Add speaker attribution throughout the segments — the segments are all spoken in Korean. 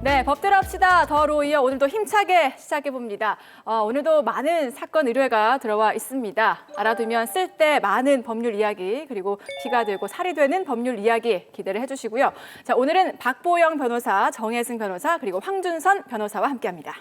Speaker 1: 네, 법대로 합시다. 더로 이어 오늘도 힘차게 시작해봅니다. 오늘도 많은 사건 의뢰가 들어와 있습니다. 알아두면 쓸 때 많은 법률 이야기, 그리고 피가 되고 살이 되는 법률 이야기 기대를 해주시고요. 자, 오늘은 박보영 변호사, 정혜승 변호사, 그리고 황준선 변호사와 함께합니다.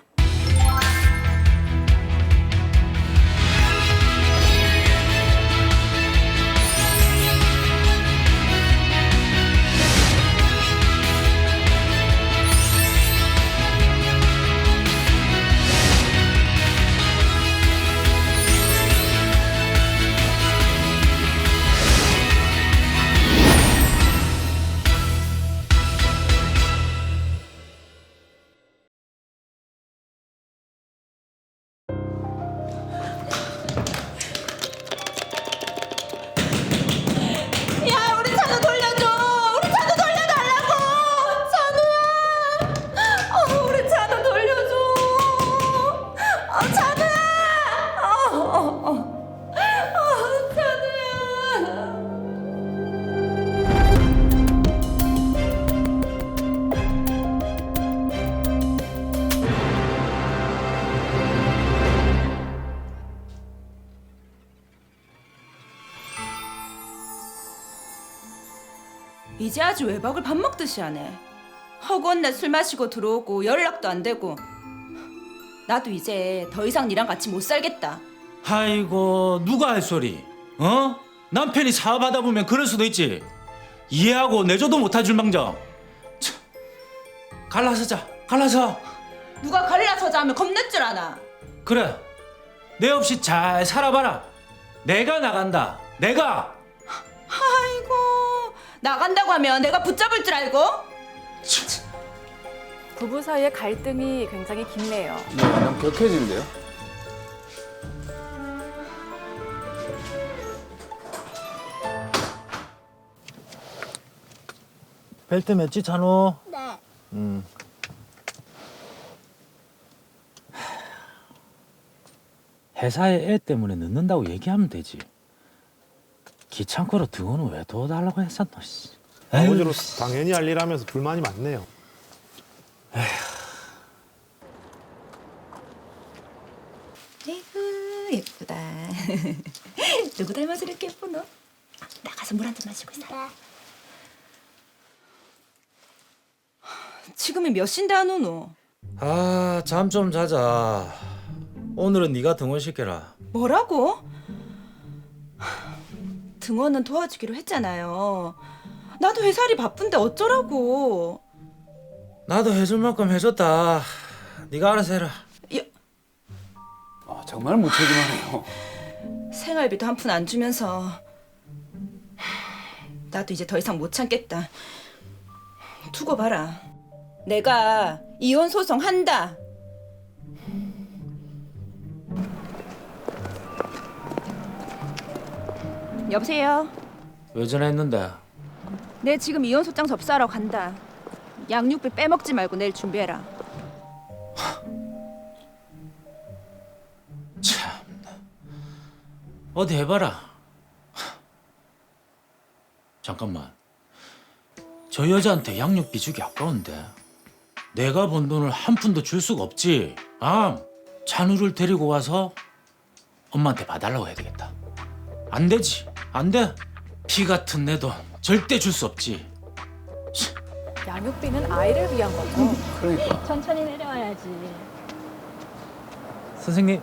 Speaker 2: 야, 우리 찬우 돌려줘. 우리 찬우 돌려달라고. 찬우야. 우리 찬우 돌려줘. 찬우야. 찬우야. 이제 아주 외박을 밥 먹듯이 하네. 허구한 날 술 마시고 들어오고 연락도 안 되고. 나도 이제 더 이상 니랑 같이 못 살겠다.
Speaker 3: 아이고 누가 할 소리? 어? 남편이 사업하다 보면 그럴 수도 있지. 이해하고 내줘도 못해줄 망정. 참. 갈라서자. 갈라서.
Speaker 2: 누가 갈라서자 하면 겁낼 줄 아나.
Speaker 3: 그래. 내 없이 잘 살아봐라. 내가 나간다. 내가.
Speaker 2: 아이고, 나간다고 하면 내가 붙잡을 줄 알고?
Speaker 1: 부부 사이의 갈등이 굉장히 깊네요.
Speaker 4: 네, 그냥 격해진대요.
Speaker 3: 벨트 맸지 찬호?
Speaker 5: 네.
Speaker 3: 회사에 애 때문에 늦는다고 얘기하면 되지. 귀찮고로 등원은 왜 도와달라고 했었노? 씨.
Speaker 6: 아버지로서 당연히 할 일 하면서 불만이 많네요.
Speaker 2: 에이구, 예쁘다. 누구 닮아서 이렇게 예쁘노? 나가서 물 한 잔 마시고 있어.
Speaker 5: 네.
Speaker 2: 지금이 몇 시인데 안 오노?
Speaker 3: 아, 잠 좀 자자. 오늘은 네가 등원시켜라.
Speaker 2: 뭐라고? 등원은 도와주기로 했잖아요. 나도 회사 일이 바쁜데 어쩌라고.
Speaker 3: 나도 해줄 만큼 해줬다. 네가 알아서 해라.
Speaker 4: 아, 정말 무책임하네요.
Speaker 2: 생활비도 한 푼 안 주면서 나도 이제 더 이상 못 참겠다. 두고 봐라. 내가 이혼 소송 한다. 여보세요.
Speaker 3: 왜 전화했는데?
Speaker 2: 내 지금 이혼 소장 접수하러 간다. 양육비 빼먹지 말고 내일 준비해라.
Speaker 3: 참. 어디 해봐라. 잠깐만. 저 여자한테 양육비 주기 아까운데. 내가 번 돈을 한 푼도 줄 수가 없지. 찬우를 데리고 와서 엄마한테 봐달라고 해야 되겠다. 안 되지. 안 돼. 피 같은 내 돈 절대 줄 수 없지.
Speaker 1: 양육비는 아이를 위한 거죠.
Speaker 4: 그러니까.
Speaker 5: 천천히 내려와야지.
Speaker 3: 선생님.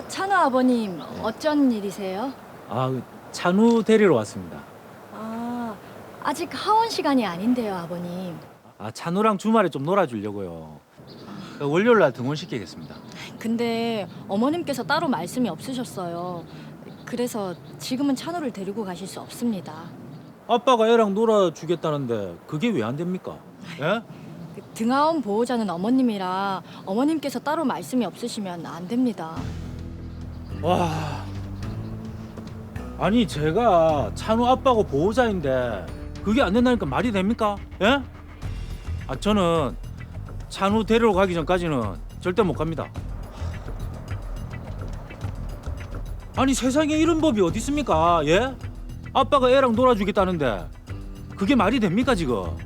Speaker 5: 찬우 아버님, 어쩐 일이세요?
Speaker 3: 찬우 데리러 왔습니다.
Speaker 5: 아직 하원 시간이 아닌데요, 아버님.
Speaker 3: 찬우랑 주말에 좀 놀아주려고요. 월요일 날 등원시키겠습니다.
Speaker 5: 근데 어머님께서 따로 말씀이 없으셨어요. 그래서 지금은 찬우를 데리고 가실 수 없습니다.
Speaker 3: 아빠가 애랑 놀아주겠다는데 그게 왜 안 됩니까? 예?
Speaker 5: 등하원 보호자는 어머님이라 어머님께서 따로 말씀이 없으시면 안 됩니다.
Speaker 3: 와. 아니 제가 찬우 아빠고 보호자인데 그게 안 된다니까 말이 됩니까? 예? 저는 찬우 데리러 가기 전까지는 절대 못 갑니다. 아니 세상에 이런 법이 어디 있습니까? 예? 아빠가 애랑 놀아주겠다는데 그게 말이 됩니까 지금?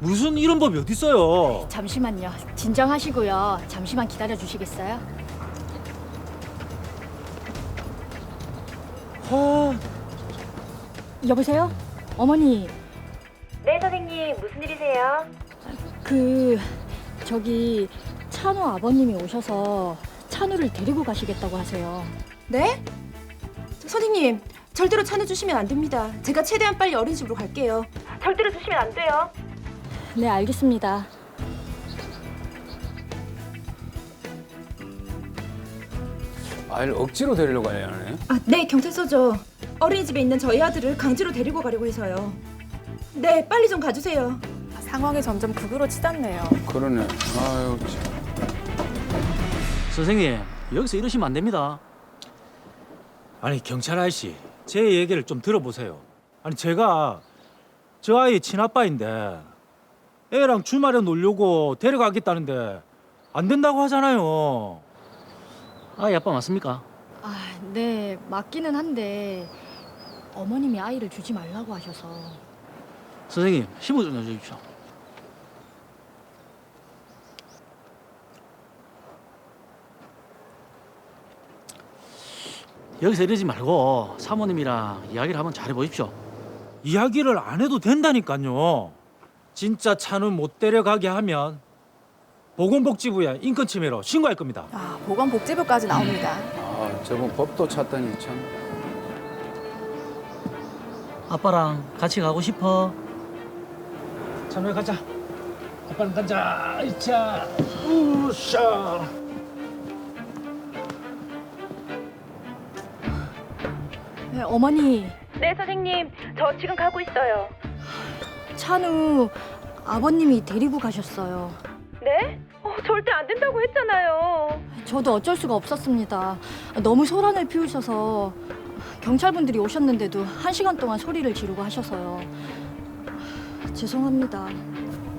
Speaker 3: 무슨 이런 법이 어딨어요?
Speaker 5: 잠시만요. 진정하시고요. 잠시만 기다려 주시겠어요?
Speaker 3: 아,
Speaker 5: 여보세요? 어머니,
Speaker 7: 네, 선생님. 무슨 일이세요?
Speaker 5: 저기 찬우 아버님이 오셔서 찬우를 데리고 가시겠다고 하세요.
Speaker 2: 네? 선생님, 절대로 찾아주시면 안 됩니다. 제가 최대한 빨리 어린이집으로 갈게요.
Speaker 7: 절대로 주시면 안 돼요.
Speaker 5: 네, 알겠습니다.
Speaker 4: 아이를 억지로 데리러 가야 하네.
Speaker 2: 아, 네, 경찰서죠. 어린이집에 있는 저희 아들을 강제로 데리고 가려고 해서요. 네, 빨리 좀 가주세요.
Speaker 1: 상황이 점점 극으로 치닫네요.
Speaker 4: 그러네. 아유, 참.
Speaker 8: 선생님, 여기서 이러시면 안 됩니다.
Speaker 3: 아니 경찰 아저씨, 제 얘기를 좀 들어보세요. 아니 제가 저 아이 친아빠인데 애랑 주말에 놀려고 데려가겠다는데 안 된다고 하잖아요.
Speaker 8: 아이 아빠 맞습니까?
Speaker 5: 아, 네, 맞기는 한데 어머님이 아이를 주지 말라고 하셔서.
Speaker 8: 선생님, 신분 좀 내주십시오. 여기서 이러지 말고 사모님이랑 이야기를 한번 잘해보십시오.
Speaker 3: 이야기를 안 해도 된다니까요. 진짜 차는 못 데려가게 하면 보건복지부에 인권침해로 신고할 겁니다.
Speaker 1: 아, 보건복지부까지 나옵니다.
Speaker 4: 아, 저분 법도 찾다니 참.
Speaker 8: 아빠랑 같이 가고 싶어?
Speaker 3: 찬우야 가자. 아빠는 가자. 이차. 우샤.
Speaker 5: 네, 어머니,
Speaker 7: 네, 선생님. 저 지금 가고 있어요.
Speaker 5: 찬우 아버님이 데리고 가셨어요.
Speaker 7: 네? 절대 안 된다고 했잖아요.
Speaker 5: 저도 어쩔 수가 없었습니다. 너무 소란을 피우셔서 경찰분들이 오셨는데도 1시간 동안 소리를 지르고 하셔서요. 죄송합니다.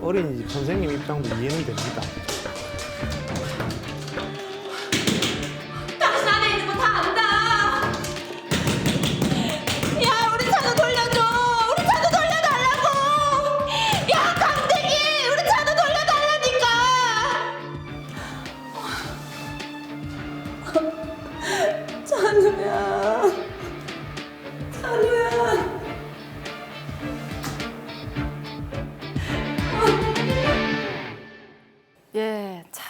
Speaker 6: 어린이집 선생님 입장도 이해는 됩니다.
Speaker 2: 당신 안에 있는 거 다 안다. 야, 우리 차도 돌려줘. 우리 차도 돌려달라고. 야, 강대기, 우리 차도 돌려달라니까. 찬우야, 찬우야.
Speaker 1: 예, 참.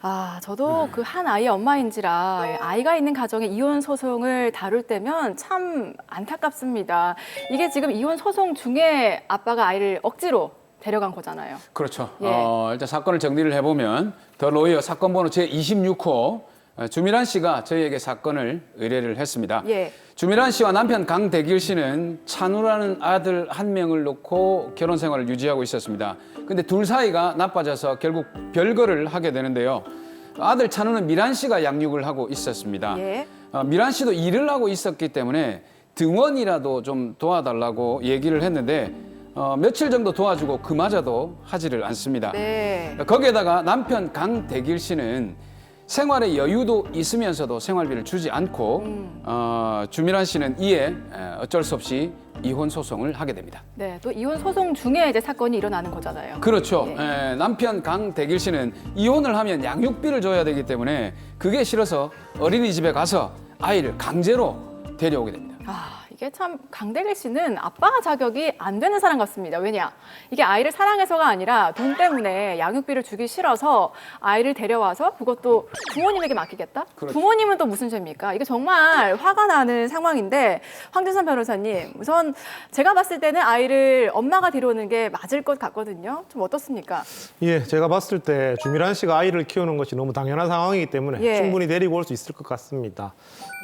Speaker 1: 아, 저도 그 한 아이의 엄마인지라 아이가 있는 가정의 이혼 소송을 다룰 때면 참 안타깝습니다. 이게 지금 이혼 소송 중에 아빠가 아이를 억지로 데려간 거잖아요.
Speaker 4: 그렇죠.
Speaker 1: 예.
Speaker 4: 일단 사건을 정리를 해보면 더 로이어 사건 번호 제26호 주미란 씨가 저희에게 사건을 의뢰를 했습니다.
Speaker 1: 예.
Speaker 4: 주미란 씨와 남편 강대길 씨는 찬우라는 아들 한 명을 놓고 결혼 생활을 유지하고 있었습니다. 근데 둘 사이가 나빠져서 결국 별거를 하게 되는데요. 아들 찬우는 미란 씨가 양육을 하고 있었습니다.
Speaker 1: 예.
Speaker 4: 미란 씨도 일을 하고 있었기 때문에 등원이라도 좀 도와달라고 얘기를 했는데 며칠 정도 도와주고 그마저도 하지를 않습니다.
Speaker 1: 네.
Speaker 4: 거기에다가 남편 강대길 씨는 생활에 여유도 있으면서도 생활비를 주지 않고 주미란 씨는 이에 어쩔 수 없이 이혼 소송을 하게 됩니다.
Speaker 1: 네, 또 이혼 소송 중에 이제 사건이 일어나는 거잖아요.
Speaker 4: 그렇죠.
Speaker 1: 예.
Speaker 4: 남편 강대길 씨는 이혼을 하면 양육비를 줘야 되기 때문에 그게 싫어서 어린이집에 가서 아이를 강제로 데려오게 됩니다.
Speaker 1: 아, 이게 참 강대길 씨는 아빠 자격이 안 되는 사람 같습니다. 왜냐? 이게 아이를 사랑해서가 아니라 돈 때문에 양육비를 주기 싫어서 아이를 데려와서 그것도 부모님에게 맡기겠다?
Speaker 4: 그렇죠.
Speaker 1: 부모님은 또 무슨 죄입니까? 이게 정말 화가 나는 상황인데 황준선 변호사님, 우선 제가 봤을 때는 아이를 엄마가 데려오는 게 맞을 것 같거든요. 좀 어떻습니까?
Speaker 6: 예, 제가 봤을 때 주미란 씨가 아이를 키우는 것이 너무 당연한 상황이기 때문에
Speaker 1: 예.
Speaker 6: 충분히 데리고 올 수 있을 것 같습니다.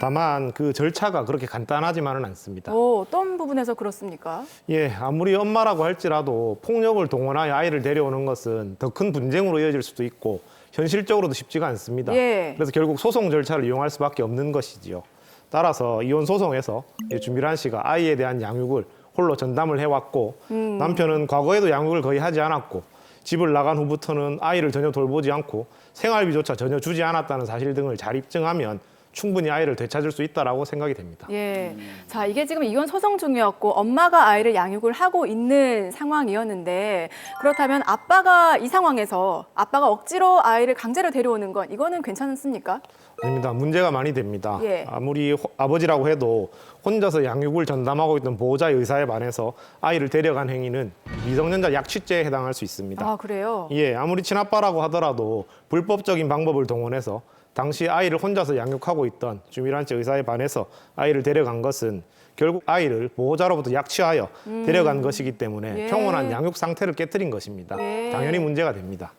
Speaker 6: 다만 그 절차가 그렇게 간단하지만은 않습니다.
Speaker 1: 어떤 부분에서 그렇습니까?
Speaker 6: 예, 아무리 엄마라고 할지라도 폭력을 동원하여 아이를 데려오는 것은 더 큰 분쟁으로 이어질 수도 있고 현실적으로도 쉽지가 않습니다.
Speaker 1: 예.
Speaker 6: 그래서 결국 소송 절차를 이용할 수밖에 없는 것이지요. 따라서 이혼 소송에서 주미란 씨가 아이에 대한 양육을 홀로 전담을 해왔고 남편은 과거에도 양육을 거의 하지 않았고 집을 나간 후부터는 아이를 전혀 돌보지 않고 생활비조차 전혀 주지 않았다는 사실 등을 잘 입증하면 충분히 아이를 되찾을 수 있다라고 생각이 됩니다.
Speaker 1: 예. 자, 이게 지금 이혼 소송 중이었고 엄마가 아이를 양육을 하고 있는 상황이었는데 그렇다면 아빠가 이 상황에서 아빠가 억지로 아이를 강제로 데려오는 건 이거는 괜찮습니까?
Speaker 6: 아닙니다. 문제가 많이 됩니다.
Speaker 1: 예.
Speaker 6: 아무리 아버지라고 해도 혼자서 양육을 전담하고 있던 보호자의 의사에 반해서 아이를 데려간 행위는 미성년자 약취죄에 해당할 수 있습니다.
Speaker 1: 아, 그래요?
Speaker 6: 예, 아무리 친아빠라고 하더라도 불법적인 방법을 동원해서 당시 아이를 혼자서 양육하고 있던 주민단체 의사에 반해서 아이를 데려간 것은 결국 아이를 보호자로부터 약취하여 데려간 것이기 때문에
Speaker 1: 예.
Speaker 6: 평온한 양육 상태를 깨뜨린 것입니다.
Speaker 1: 예.
Speaker 6: 당연히 문제가 됩니다.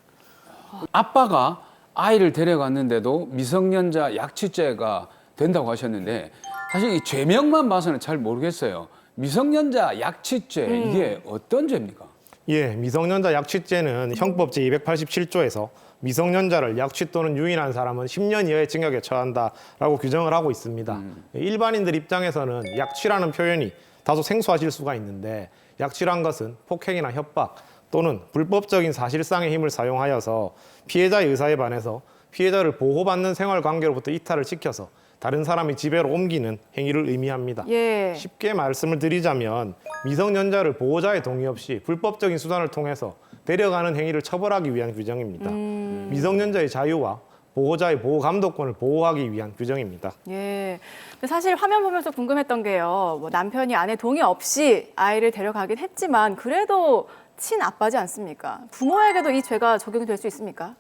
Speaker 4: 아빠가 아이를 데려갔는데도 미성년자 약취죄가 된다고 하셨는데 사실 이 죄명만 봐서는 잘 모르겠어요. 미성년자 약취죄 이게 어떤 죄입니까?
Speaker 6: 예, 미성년자 약취죄는 형법 제287조에서 미성년자를 약취 또는 유인한 사람은 10년 이하의 징역에 처한다라고 규정을 하고 있습니다. 일반인들 입장에서는 약취라는 표현이 다소 생소하실 수가 있는데 약취란 것은 폭행이나 협박 또는 불법적인 사실상의 힘을 사용하여서 피해자의 의사에 반해서 피해자를 보호받는 생활 관계로부터 이탈을 시켜서 다른 사람의 지배로 옮기는 행위를 의미합니다.
Speaker 1: 예.
Speaker 6: 쉽게 말씀을 드리자면 미성년자를 보호자의 동의 없이 불법적인 수단을 통해서 데려가는 행위를 처벌하기 위한 규정입니다. 미성년자의 자유와 보호자의 보호 감독권을 보호하기 위한 규정입니다.
Speaker 1: 예. 근데 사실 화면 보면서 궁금했던 게요. 뭐 남편이 아내 동의 없이 아이를 데려가긴 했지만 그래도 친아빠지 않습니까? 부모에게도 이 죄가 적용이 될 수 있습니까?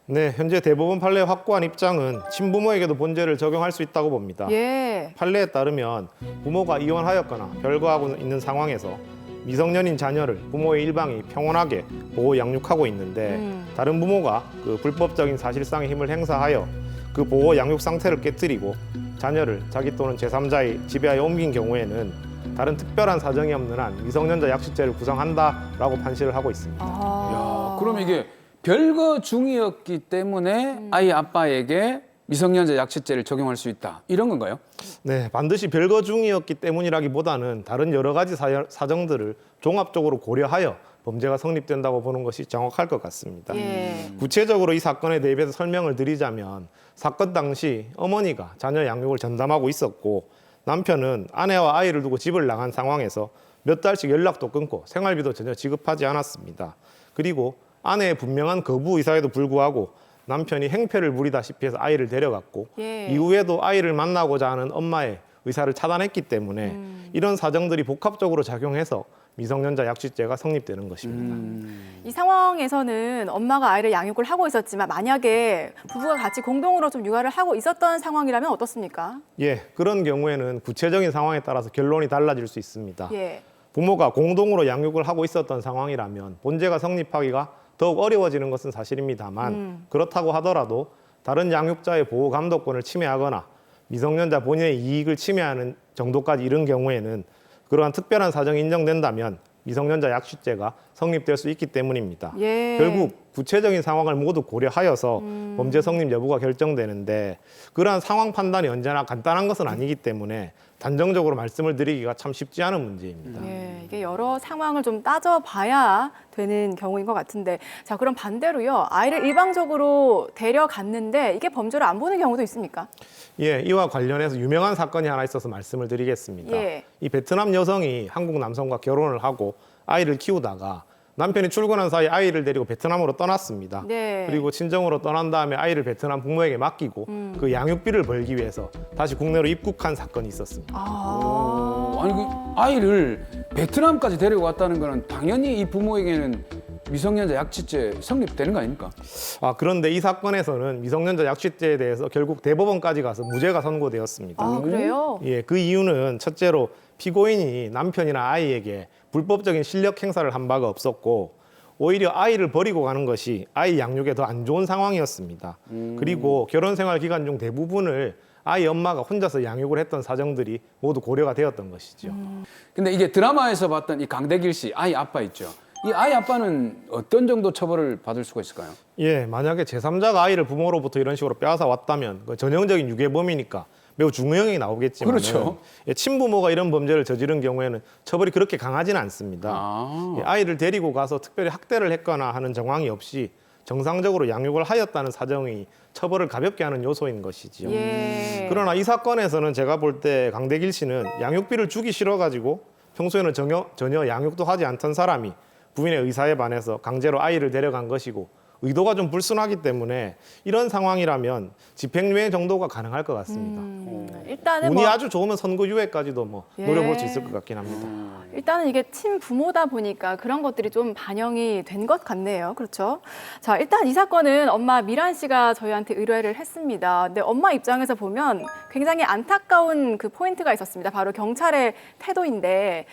Speaker 6: 네, 현재 대법원 판례의 확고한 입장은 친부모에게도 본죄를 적용할 수 있다고 봅니다.
Speaker 1: 예.
Speaker 6: 판례에 따르면 부모가 이혼하였거나 별거하고 있는 상황에서 미성년인 자녀를 부모의 일방이 평온하게 보호 양육하고 있는데 다른 부모가 그 불법적인 사실상의 힘을 행사하여 그 보호 양육 상태를 깨뜨리고 자녀를 자기 또는 제3자의 지배하에 옮긴 경우에는 다른 특별한 사정이 없는 한 미성년자 약취죄를 구성한다라고 판시를 하고 있습니다.
Speaker 1: 아.
Speaker 4: 야, 그럼 이게 별거 중이었기 때문에 아이 아빠에게 미성년자 약취죄를 적용할 수 있다 이런 건가요?
Speaker 6: 네, 반드시 별거 중이었기 때문이라기보다는 다른 여러 가지 사정들을 종합적으로 고려하여 범죄가 성립된다고 보는 것이 정확할 것 같습니다.
Speaker 1: 예.
Speaker 6: 구체적으로 이 사건에 대비해서 설명을 드리자면 사건 당시 어머니가 자녀 양육을 전담하고 있었고 남편은 아내와 아이를 두고 집을 나간 상황에서 몇 달씩 연락도 끊고 생활비도 전혀 지급하지 않았습니다. 그리고 아내의 분명한 거부 의사에도 불구하고 남편이 행패를 부리다시피 해서 아이를 데려갔고
Speaker 1: 예.
Speaker 6: 이후에도 아이를 만나고자 하는 엄마의 의사를 차단했기 때문에 이런 사정들이 복합적으로 작용해서 미성년자 약취죄가 성립되는 것입니다.
Speaker 1: 이 상황에서는 엄마가 아이를 양육을 하고 있었지만 만약에 부부가 같이 공동으로 좀 육아를 하고 있었던 상황이라면 어떻습니까?
Speaker 6: 예, 그런 경우에는 구체적인 상황에 따라서 결론이 달라질 수 있습니다.
Speaker 1: 예.
Speaker 6: 부모가 공동으로 양육을 하고 있었던 상황이라면 본죄가 성립하기가 더욱 어려워지는 것은 사실입니다만 그렇다고 하더라도 다른 양육자의 보호 감독권을 침해하거나 미성년자 본인의 이익을 침해하는 정도까지 이른 경우에는 그러한 특별한 사정이 인정된다면 미성년자 약취죄가 성립될 수 있기 때문입니다.
Speaker 1: 예.
Speaker 6: 결국 구체적인 상황을 모두 고려하여서 범죄 성립 여부가 결정되는데 그러한 상황 판단이 언제나 간단한 것은 아니기 때문에 단정적으로 말씀을 드리기가 참 쉽지 않은 문제입니다.
Speaker 1: 예, 이게 여러 상황을 좀 따져봐야 되는 경우인 것 같은데, 자 그럼 반대로요, 아이를 일방적으로 데려갔는데 이게 범죄로 안 보는 경우도 있습니까?
Speaker 6: 예, 이와 관련해서 유명한 사건이 하나 있어서 말씀을 드리겠습니다.
Speaker 1: 예.
Speaker 6: 이 베트남 여성이 한국 남성과 결혼을 하고 아이를 키우다가 남편이 출근한 사이 아이를 데리고 베트남으로 떠났습니다.
Speaker 1: 네.
Speaker 6: 그리고 친정으로 떠난 다음에 아이를 베트남 부모에게 맡기고 그 양육비를 벌기 위해서 다시 국내로 입국한 사건이 있었습니다.
Speaker 4: 아니 그 아이를 베트남까지 데려갔다는 거는 당연히 이 부모에게는 미성년자 약취죄 성립되는 거 아닙니까?
Speaker 6: 그런데 이 사건에서는 미성년자 약취죄에 대해서 결국 대법원까지 가서 무죄가 선고되었습니다.
Speaker 1: 아, 그래요?
Speaker 6: 예, 그 이유는 첫째로 피고인이 남편이나 아이에게 불법적인 실력 행사를 한 바가 없었고 오히려 아이를 버리고 가는 것이 아이 양육에 더 안 좋은 상황이었습니다. 그리고 결혼 생활 기간 중 대부분을 아이 엄마가 혼자서 양육을 했던 사정들이 모두 고려가 되었던 것이죠.
Speaker 4: 근데 이게 드라마에서 봤던 이 강대길 씨 아이 아빠 있죠. 이 아이 아빠는 어떤 정도 처벌을 받을 수가 있을까요?
Speaker 6: 예, 만약에 제3자가 아이를 부모로부터 이런 식으로 빼앗아 왔다면 그 전형적인 유괴범이니까 매우 중형이 나오겠지만
Speaker 4: 그렇죠.
Speaker 6: 예, 친부모가 이런 범죄를 저지른 경우에는 처벌이 그렇게 강하지는 않습니다.
Speaker 4: 아.
Speaker 6: 예, 아이를 데리고 가서 특별히 학대를 했거나 하는 정황이 없이 정상적으로 양육을 하였다는 사정이 처벌을 가볍게 하는 요소인 것이지요.
Speaker 1: 예.
Speaker 6: 그러나 이 사건에서는 제가 볼 때 강대길 씨는 양육비를 주기 싫어가지고 평소에는 전혀 양육도 하지 않던 사람이 부인의 의사에 반해서 강제로 아이를 데려간 것이고 의도가 좀 불순하기 때문에 이런 상황이라면 집행유예 정도가 가능할 것 같습니다.
Speaker 1: 일단은
Speaker 6: 운이
Speaker 1: 뭐
Speaker 6: 아주 좋으면 선고유예까지도 뭐
Speaker 1: 예.
Speaker 6: 노려볼 수 있을 것 같긴 합니다.
Speaker 1: 일단은 이게 친부모다 보니까 그런 것들이 좀 반영이 된 것 같네요. 그렇죠? 자, 일단 이 사건은 엄마 미란 씨가 저희한테 의뢰를 했습니다. 근데 엄마 입장에서 보면 굉장히 안타까운 그 포인트가 있었습니다. 바로 경찰의 태도인데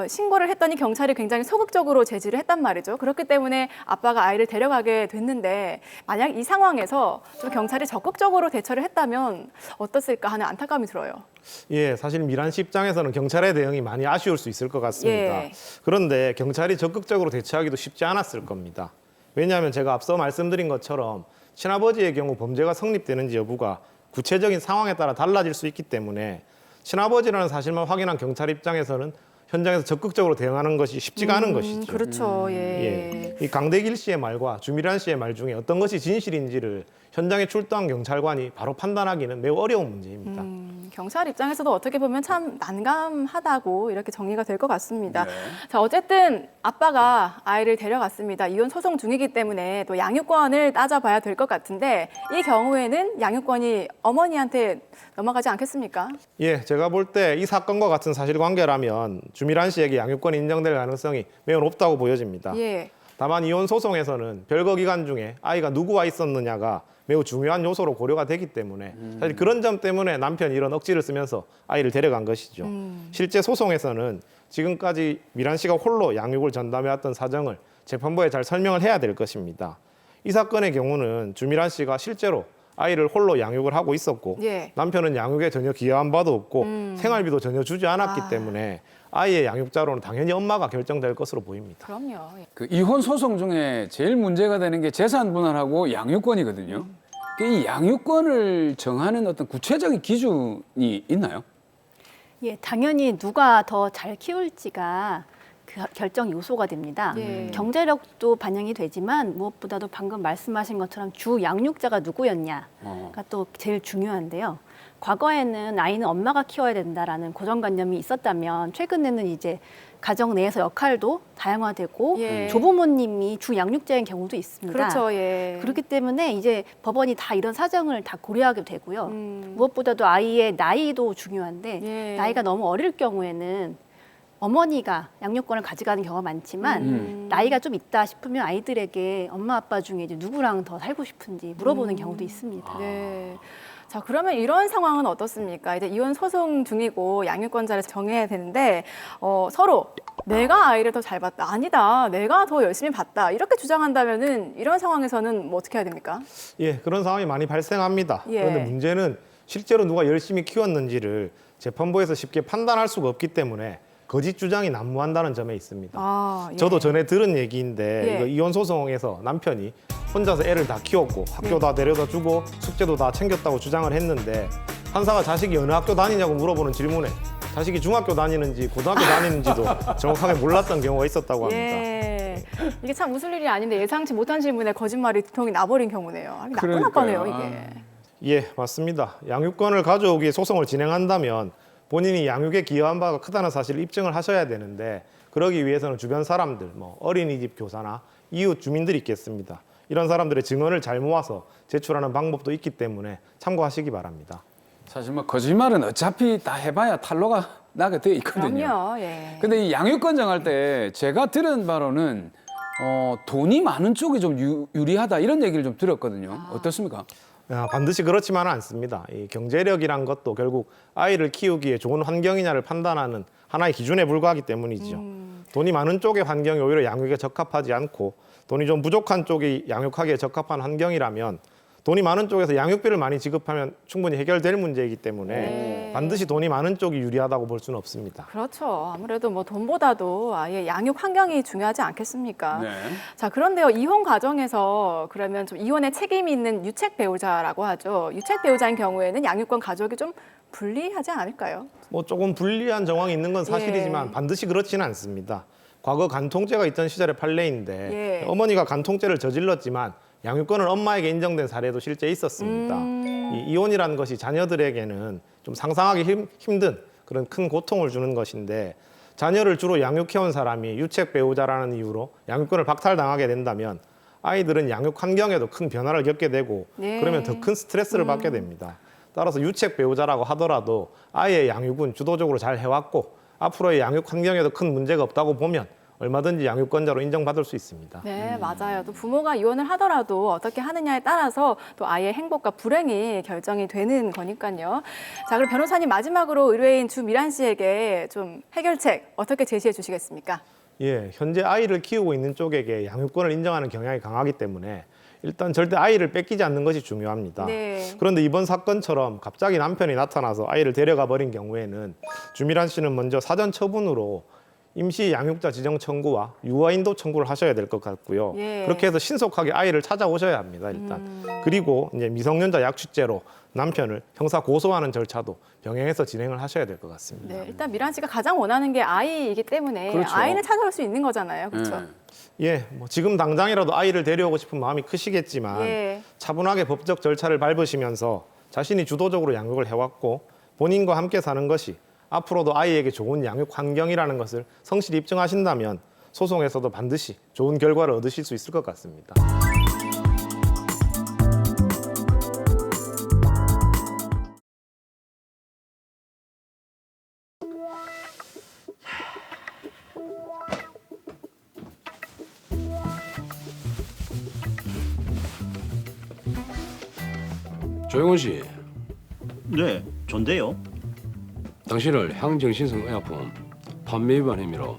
Speaker 1: 신고를 했더니 경찰이 굉장히 소극적으로 제지를 했단 말이죠. 그렇기 때문에 아빠가 아이를 데려가게 됐는데 만약 이 상황에서 좀 경찰이 적극적으로 대처를 했다면 어떻을까 하는 안타까움이 들어요.
Speaker 6: 예, 사실 미란 씨 입장에서는 경찰의 대응이 많이 아쉬울 수 있을 것 같습니다.
Speaker 1: 예.
Speaker 6: 그런데 경찰이 적극적으로 대처하기도 쉽지 않았을 겁니다. 왜냐하면 제가 앞서 말씀드린 것처럼 친아버지의 경우 범죄가 성립되는지 여부가 구체적인 상황에 따라 달라질 수 있기 때문에 친아버지라는 사실만 확인한 경찰 입장에서는 현장에서 적극적으로 대응하는 것이 쉽지가 않은 것이죠.
Speaker 1: 그렇죠. 예.
Speaker 6: 예. 이 강대길 씨의 말과 주미란 씨의 말 중에 어떤 것이 진실인지를 현장에 출동한 경찰관이 바로 판단하기는 매우 어려운 문제입니다.
Speaker 1: 경찰 입장에서도 어떻게 보면 참 난감하다고 이렇게 정리가 될 것 같습니다. 자, 어쨌든 아빠가 아이를 데려갔습니다. 이혼 소송 중이기 때문에 또 양육권을 따져봐야 될 것 같은데 이 경우에는 양육권이 어머니한테 넘어가지 않겠습니까?
Speaker 6: 예, 제가 볼 때 이 사건과 같은 사실관계라면 주미란 씨에게 양육권이 인정될 가능성이 매우 높다고 보여집니다.
Speaker 1: 예.
Speaker 6: 다만 이혼 소송에서는 별거 기간 중에 아이가 누구와 있었느냐가 매우 중요한 요소로 고려가 되기 때문에 사실 그런 점 때문에 남편이 이런 억지를 쓰면서 아이를 데려간 것이죠. 실제 소송에서는 지금까지 미란 씨가 홀로 양육을 전담해왔던 사정을 재판부에 잘 설명을 해야 될 것입니다. 이 사건의 경우는 주미란 씨가 실제로 아이를 홀로 양육을 하고 있었고
Speaker 1: 예.
Speaker 6: 남편은 양육에 전혀 기여한 바도 없고 생활비도 전혀 주지 않았기 때문에 아이의 양육자로는 당연히 엄마가 결정될 것으로 보입니다.
Speaker 1: 그럼요. 예.
Speaker 4: 그 이혼 소송 중에 제일 문제가 되는 게 재산 분할하고 양육권이거든요. 이 양육권을 정하는 어떤 구체적인 기준이 있나요?
Speaker 9: 예, 당연히 누가 더 잘 키울지가 그 결정 요소가 됩니다.
Speaker 1: 예.
Speaker 9: 경제력도 반영이 되지만 무엇보다도 방금 말씀하신 것처럼 주 양육자가 누구였냐가 또 제일 중요한데요. 과거에는 아이는 엄마가 키워야 된다라는 고정관념이 있었다면 최근에는 이제 가정 내에서 역할도 다양화되고
Speaker 1: 예.
Speaker 9: 조부모님이 주 양육자인 경우도 있습니다.
Speaker 1: 그렇죠. 예.
Speaker 9: 그렇기 때문에 이제 법원이 다 이런 사정을 다 고려하게 되고요. 무엇보다도 아이의 나이도 중요한데
Speaker 1: 예.
Speaker 9: 나이가 너무 어릴 경우에는 어머니가 양육권을 가져가는 경우가 많지만 나이가 좀 있다 싶으면 아이들에게 엄마 아빠 중에 이제 누구랑 더 살고 싶은지 물어보는 경우도 있습니다.
Speaker 1: 네. 자, 그러면 이런 상황은 어떻습니까? 이제 이혼 소송 중이고 양육권자를 정해야 되는데 서로 내가 아이를 더 잘 봤다. 아니다. 내가 더 열심히 봤다. 이렇게 주장한다면은 이런 상황에서는 뭐 어떻게 해야 됩니까?
Speaker 6: 예, 그런 상황이 많이 발생합니다.
Speaker 1: 예.
Speaker 6: 그런데 문제는 실제로 누가 열심히 키웠는지를 재판부에서 쉽게 판단할 수가 없기 때문에 거짓 주장이 난무한다는 점에 있습니다.
Speaker 1: 아, 예.
Speaker 6: 저도 전에 들은 얘기인데
Speaker 1: 예.
Speaker 6: 이거 이혼 소송에서 남편이 혼자서 애를 다 키웠고 학교 다 데려다 주고 숙제도 다 챙겼다고 주장을 했는데 판사가 자식이 어느 학교 다니냐고 물어보는 질문에 자식이 중학교 다니는지 고등학교 다니는지도 정확하게 몰랐던 경우가 있었다고 합니다.
Speaker 1: 예. 이게 참 웃을 일이 아닌데 예상치 못한 질문에 거짓말이 두통이 나버린 경우네요. 아, 나쁜
Speaker 4: 그러니까요.
Speaker 1: 아빠네요, 이게.
Speaker 6: 예, 맞습니다. 양육권을 가져오기 위해 소송을 진행한다면 본인이 양육에 기여한 바가 크다는 사실을 입증을 하셔야 되는데 그러기 위해서는 주변 사람들, 뭐 어린이집 교사나 이웃 주민들이 있겠습니다. 이런 사람들의 증언을 잘 모아서 제출하는 방법도 있기 때문에 참고하시기 바랍니다.
Speaker 4: 사실 뭐 거짓말은 어차피 다 해봐야 탄로가 나게 돼 있거든요.
Speaker 1: 그럼요. 예.
Speaker 4: 근데 이 양육권 정할 때 제가 들은 바로는 돈이 많은 쪽이 좀 유리하다 이런 얘기를 좀 들었거든요. 어떻습니까?
Speaker 6: 반드시 그렇지만은 않습니다. 이 경제력이란 것도 결국 아이를 키우기에 좋은 환경이냐를 판단하는 하나의 기준에 불과하기 때문이죠. 돈이 많은 쪽의 환경이 오히려 양육에 적합하지 않고 돈이 좀 부족한 쪽이 양육하기에 적합한 환경이라면 돈이 많은 쪽에서 양육비를 많이 지급하면 충분히 해결될 문제이기 때문에 반드시 돈이 많은 쪽이 유리하다고 볼 수는 없습니다.
Speaker 1: 그렇죠. 아무래도 뭐 돈보다도 아예 양육 환경이 중요하지 않겠습니까?
Speaker 4: 네.
Speaker 1: 자, 그런데요, 이혼 과정에서 그러면 좀 이혼에 책임이 있는 유책 배우자라고 하죠. 유책 배우자인 경우에는 양육권 가족이 좀 불리하지 않을까요?
Speaker 6: 뭐 조금 불리한 정황이 있는 건 사실이지만
Speaker 1: 예.
Speaker 6: 반드시 그렇지는 않습니다. 과거 간통죄가 있던 시절의 판례인데
Speaker 1: 예.
Speaker 6: 어머니가 간통죄를 저질렀지만 양육권을 엄마에게 인정된 사례도 실제 있었습니다. 이 이혼이라는 것이 자녀들에게는 좀 상상하기 힘든 그런 큰 고통을 주는 것인데 자녀를 주로 양육해온 사람이 유책 배우자라는 이유로 양육권을 박탈당하게 된다면 아이들은 양육 환경에도 큰 변화를 겪게 되고
Speaker 1: 네.
Speaker 6: 그러면 더 큰 스트레스를 받게 됩니다. 따라서 유책 배우자라고 하더라도 아이의 양육은 주도적으로 잘 해왔고 앞으로의 양육 환경에도 큰 문제가 없다고 보면 얼마든지 양육권자로 인정받을 수 있습니다.
Speaker 1: 네, 맞아요. 또 부모가 이혼을 하더라도 어떻게 하느냐에 따라서 또 아이의 행복과 불행이 결정이 되는 거니까요. 자, 그럼 변호사님 마지막으로 의뢰인 주미란 씨에게 좀 해결책 어떻게 제시해 주시겠습니까?
Speaker 6: 예, 현재 아이를 키우고 있는 쪽에게 양육권을 인정하는 경향이 강하기 때문에 일단 절대 아이를 뺏기지 않는 것이 중요합니다.
Speaker 1: 네.
Speaker 6: 그런데 이번 사건처럼 갑자기 남편이 나타나서 아이를 데려가 버린 경우에는 주미란 씨는 먼저 사전 처분으로 임시 양육자 지정 청구와 유아 인도 청구를 하셔야 될 것 같고요.
Speaker 1: 예.
Speaker 6: 그렇게 해서 신속하게 아이를 찾아오셔야 합니다. 일단 그리고 이제 미성년자 약취죄로 남편을 형사 고소하는 절차도 병행해서 진행을 하셔야 될 것 같습니다.
Speaker 1: 네, 일단 미란 씨가 가장 원하는 게 아이이기 때문에
Speaker 4: 그렇죠.
Speaker 1: 아이는 찾아올 수 있는 거잖아요. 그렇죠?
Speaker 6: 예, 뭐 지금 당장이라도 아이를 데려오고 싶은 마음이 크시겠지만
Speaker 1: 예.
Speaker 6: 차분하게 법적 절차를 밟으시면서 자신이 주도적으로 양육을 해왔고 본인과 함께 사는 것이 앞으로도 아이에게 좋은 양육 환경이라는 것을 성실히 입증하신다면 소송에서도 반드시 좋은 결과를 얻으실 수 있을 것 같습니다.
Speaker 10: 조영훈 씨,
Speaker 8: 네, 전데요.
Speaker 10: 당신을 향정신성 의약품 판매 위반 혐의로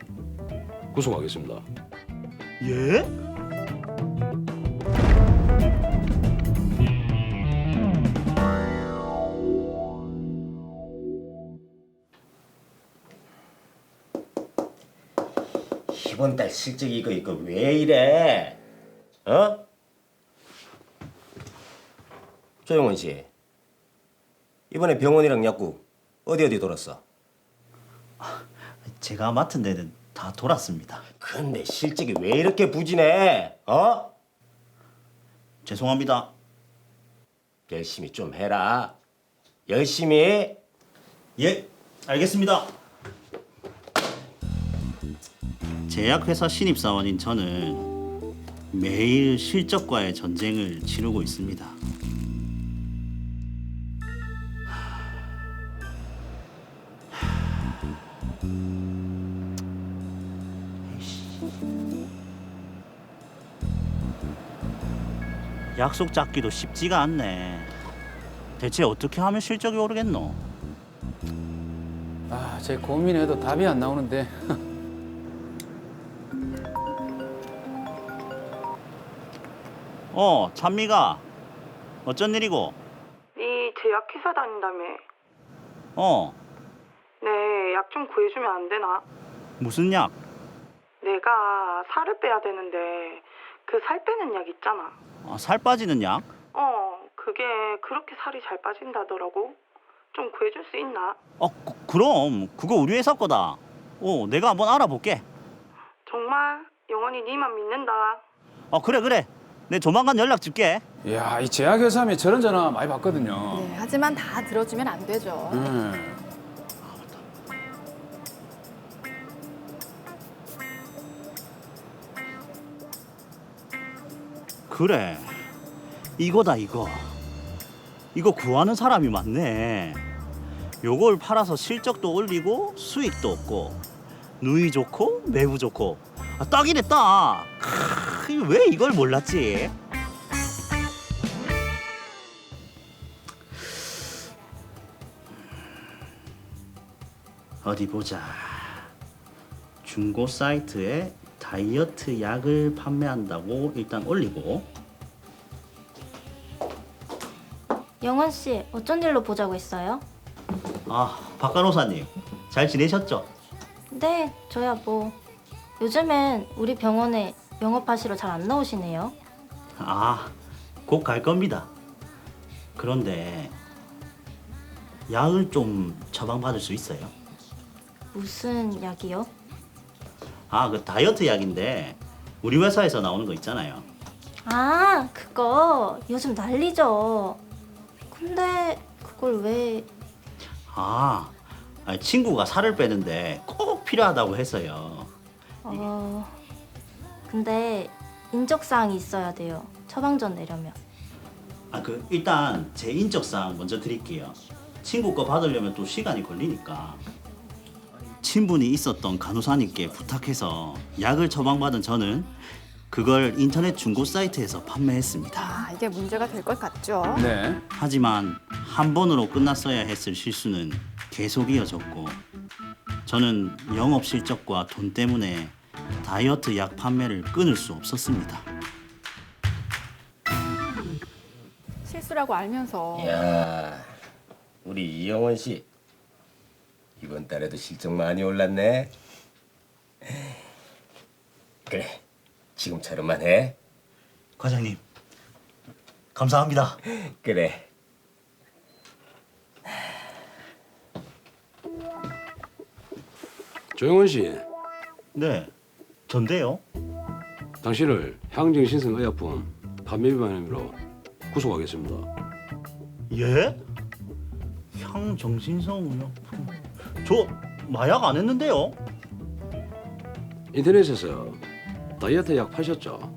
Speaker 10: 구속하겠습니다.
Speaker 8: 예?
Speaker 11: 이번 달 실적 이거 왜 이래? 어? 조영원 씨, 이번에 병원이랑 약국 어디 돌았어?
Speaker 8: 제가 맡은 데는 다 돌았습니다.
Speaker 11: 근데 실적이 왜 이렇게 부진해? 어?
Speaker 8: 죄송합니다.
Speaker 11: 열심히 좀 해라. 열심히.
Speaker 8: 예, 알겠습니다. 제약회사 신입사원인 저는 매일 실적과의 전쟁을 치르고 있습니다. 약속 잡기도 쉽지가 않네. 대체 어떻게 하면 실적이 오르겠노?
Speaker 4: 아, 제 고민해도 답이 안 나오는데.
Speaker 8: 찬미가 어쩐 일이고?
Speaker 7: 네 제약회사 다닌다며. 네, 약 좀 구해주면 안 되나?
Speaker 8: 무슨 약?
Speaker 7: 내가 살을 빼야 되는데 그 살 빼는 약 있잖아.
Speaker 8: 살 빠지는 약?
Speaker 7: 그게 그렇게 살이 잘 빠진다더라고. 좀 구해줄 수 있나?
Speaker 8: 그럼 그거 우리 회사 거다. 내가 한번 알아볼게.
Speaker 7: 정말 영원히 니만 믿는다.
Speaker 8: 그래. 내 조만간 연락 줄게.
Speaker 4: 이야, 이 제약회사면 저런 전화 많이 받거든요.
Speaker 1: 네, 하지만 다 들어주면 안 되죠.
Speaker 8: 그래, 이거다 이거. 이거 구하는 사람이 많네. 요걸 팔아서 실적도 올리고 수익도 얻고 누이 좋고 매부 좋고 딱이네 딱. 왜 이걸 몰랐지? 어디 보자. 중고 사이트에 다이어트 약을 판매한다고 일단 올리고.
Speaker 12: 영원 씨, 어쩐 일로 보자고 했어요?
Speaker 8: 박 간호사님 잘 지내셨죠?
Speaker 12: 네, 저야 뭐. 요즘엔 우리 병원에 영업하시러 잘 안 나오시네요.
Speaker 8: 곧 갈 겁니다. 그런데 약을 좀 처방받을 수 있어요?
Speaker 12: 무슨 약이요?
Speaker 8: 아, 그 다이어트 약인데 우리 회사에서 나오는 거 있잖아요.
Speaker 12: 아, 그거 요즘 난리죠. 근데 그걸 왜...
Speaker 8: 아니, 친구가 살을 빼는데 꼭 필요하다고 해서요.
Speaker 12: 근데 인적사항이 있어야 돼요. 처방전 내려면.
Speaker 8: 일단 제 인적사항 먼저 드릴게요. 친구 거 받으려면 또 시간이 걸리니까. 친분이 있었던 간호사님께 부탁해서 약을 처방받은 저는 그걸 인터넷 중고 사이트에서 판매했습니다.
Speaker 1: 아, 이게 문제가 될 것 같죠.
Speaker 4: 네.
Speaker 8: 하지만 한 번으로 끝났어야 했을 실수는 계속 이어졌고 저는 영업 실적과 돈 때문에 다이어트 약 판매를 끊을 수 없었습니다.
Speaker 1: 실수라고 알면서.
Speaker 11: 야, 우리 이영원 씨 이번 달에도 실적 많이 올랐네. 그래, 지금처럼만 해.
Speaker 8: 과장님, 감사합니다.
Speaker 11: 그래.
Speaker 10: 조영원 씨,
Speaker 8: 네, 전데요.
Speaker 10: 당신을 향정신성 의약품 판매 위반 혐의로 구속하겠습니다.
Speaker 8: 예? 향정신성 의약품. 저 마약 안 했는데요.
Speaker 10: 인터넷에서 다이어트 약 파셨죠?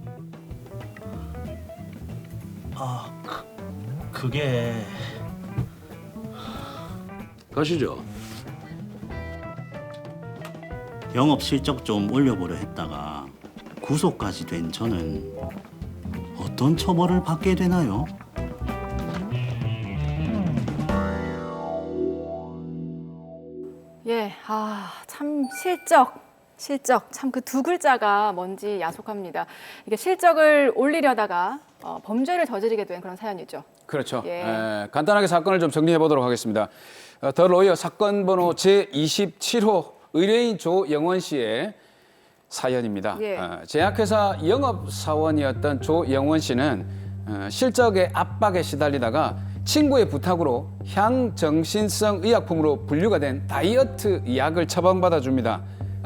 Speaker 8: 그게
Speaker 10: 가시죠.
Speaker 8: 영업 실적 좀 올려보려 했다가 구속까지 된 저는 어떤 처벌을 받게 되나요?
Speaker 1: 예, 참 실적, 참 그 두 글자가 뭔지 야속합니다. 이게 실적을 올리려다가 범죄를 저지르게 된 그런 사연이죠.
Speaker 4: 그렇죠.
Speaker 1: 예.
Speaker 4: 간단하게 사건을 좀 정리해 보도록 하겠습니다. 더 로이어 사건 번호 제27호 의뢰인 조영원 씨의 사연입니다.
Speaker 1: 예.
Speaker 4: 제약회사 영업사원이었던 조영원 씨는 실적의 압박에 시달리다가 친구의 부탁으로 향정신성 의약품으로 분류가 된 다이어트 약을 처방받아 줍니다.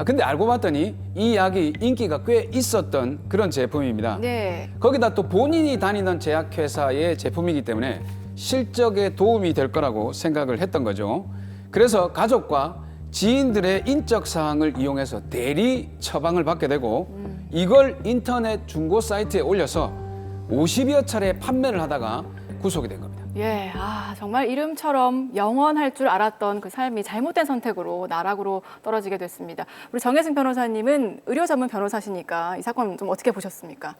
Speaker 4: 근데 알고 봤더니 이 약이 인기가 꽤 있었던 그런 제품입니다.
Speaker 1: 네.
Speaker 4: 거기다 또 본인이 다니던 제약회사의 제품이기 때문에 실적에 도움이 될 거라고 생각을 했던 거죠. 그래서 가족과 지인들의 인적 사항을 이용해서 대리 처방을 받게 되고 이걸 인터넷 중고 사이트에 올려서 50여 차례 판매를 하다가 구속이 된 겁니다.
Speaker 1: 예, 정말 이름처럼 영원할 줄 알았던 그 삶이 잘못된 선택으로 나락으로 떨어지게 됐습니다. 우리 정혜승 변호사님은 의료 전문 변호사시니까 이 사건 좀 어떻게 보셨습니까?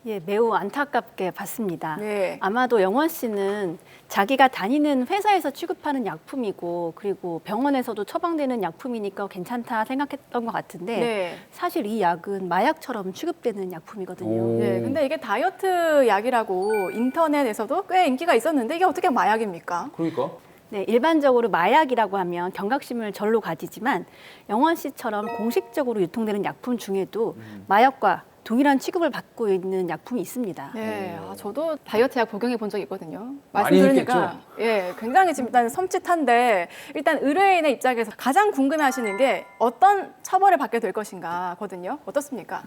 Speaker 9: 예, 매우 안타깝게 봤습니다.
Speaker 1: 네.
Speaker 9: 아마도 영원 씨는 자기가 다니는 회사에서 취급하는 약품이고 그리고 병원에서도 처방되는 약품이니까 괜찮다 생각했던 것 같은데
Speaker 1: 네.
Speaker 9: 사실 이 약은 마약처럼 취급되는 약품이거든요.
Speaker 1: 네, 근데 이게 다이어트 약이라고 인터넷에서도 꽤 인기가 있었는데 이게 어떻게 마약입니까?
Speaker 4: 그러니까?
Speaker 9: 네, 일반적으로 마약이라고 하면 경각심을 절로 가지지만 영원 씨처럼 공식적으로 유통되는 약품 중에도 마약과 동일한 취급을 받고 있는 약품이 있습니다.
Speaker 1: 네, 저도 다이어트 약 복용해 본 적이 있거든요.
Speaker 4: 많이
Speaker 1: 들으니까 예, 굉장히 지금 일단 섬찟한데 일단 의뢰인의 입장에서 가장 궁금해하시는 게 어떤 처벌을 받게 될 것인가거든요. 어떻습니까?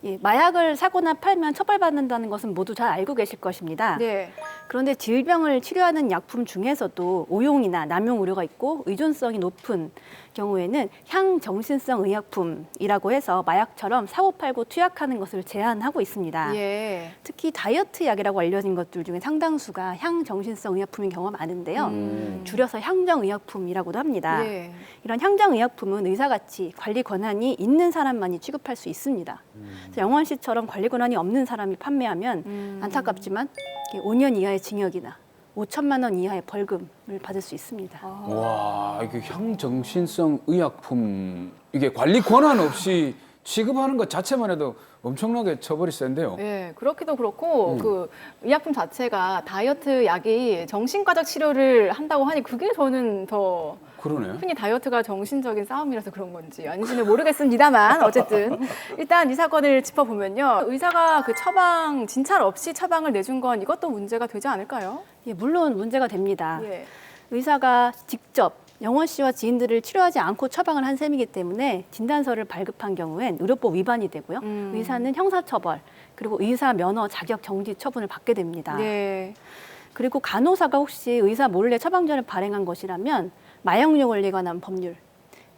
Speaker 9: 예, 마약을 사거나 팔면 처벌받는다는 것은 모두 잘 알고 계실 것입니다.
Speaker 1: 네.
Speaker 9: 그런데 질병을 치료하는 약품 중에서도 오용이나 남용 우려가 있고 의존성이 높은 경우에는 향정신성 의약품이라고 해서 마약처럼 사고 팔고 투약하는 것을 제한하고 있습니다.
Speaker 1: 예.
Speaker 9: 특히 다이어트 약이라고 알려진 것들 중에 상당수가 향정신성 의약품인 경우가 많은데요. 줄여서 향정의약품이라고도 합니다.
Speaker 1: 예.
Speaker 9: 이런 향정의약품은 의사같이 관리 권한이 있는 사람만이 취급할 수 있습니다. 그래서 영원 씨처럼 관리 권한이 없는 사람이 판매하면 안타깝지만 5년 이하의 징역이나 5천만 원 이하의 벌금을 받을 수 있습니다.
Speaker 4: 와, 이게 향정신성 의약품 이게 관리 권한 없이 취급하는 것 자체만 해도 엄청나게 처벌이 센데요.
Speaker 1: 예, 그렇기도 그렇고 그 의약품 자체가 다이어트 약이 정신과적 치료를 한다고 하니 그게 저는 더
Speaker 4: 그러네.
Speaker 1: 흔히 다이어트가 정신적인 싸움이라서 그런 건지 아닌지는 모르겠습니다만 어쨌든 일단 이 사건을 짚어보면요. 의사가 그 처방, 진찰 없이 처방을 내준 건 이것도 문제가 되지 않을까요?
Speaker 9: 예, 물론 문제가 됩니다.
Speaker 1: 예.
Speaker 9: 의사가 직접 영원 씨와 지인들을 치료하지 않고 처방을 한 셈이기 때문에 진단서를 발급한 경우엔 의료법 위반이 되고요. 의사는 형사처벌, 그리고 의사 면허 자격 정지 처분을 받게 됩니다.
Speaker 1: 네.
Speaker 9: 그리고 간호사가 혹시 의사 몰래 처방전을 발행한 것이라면 마약류 권리에 관한 법률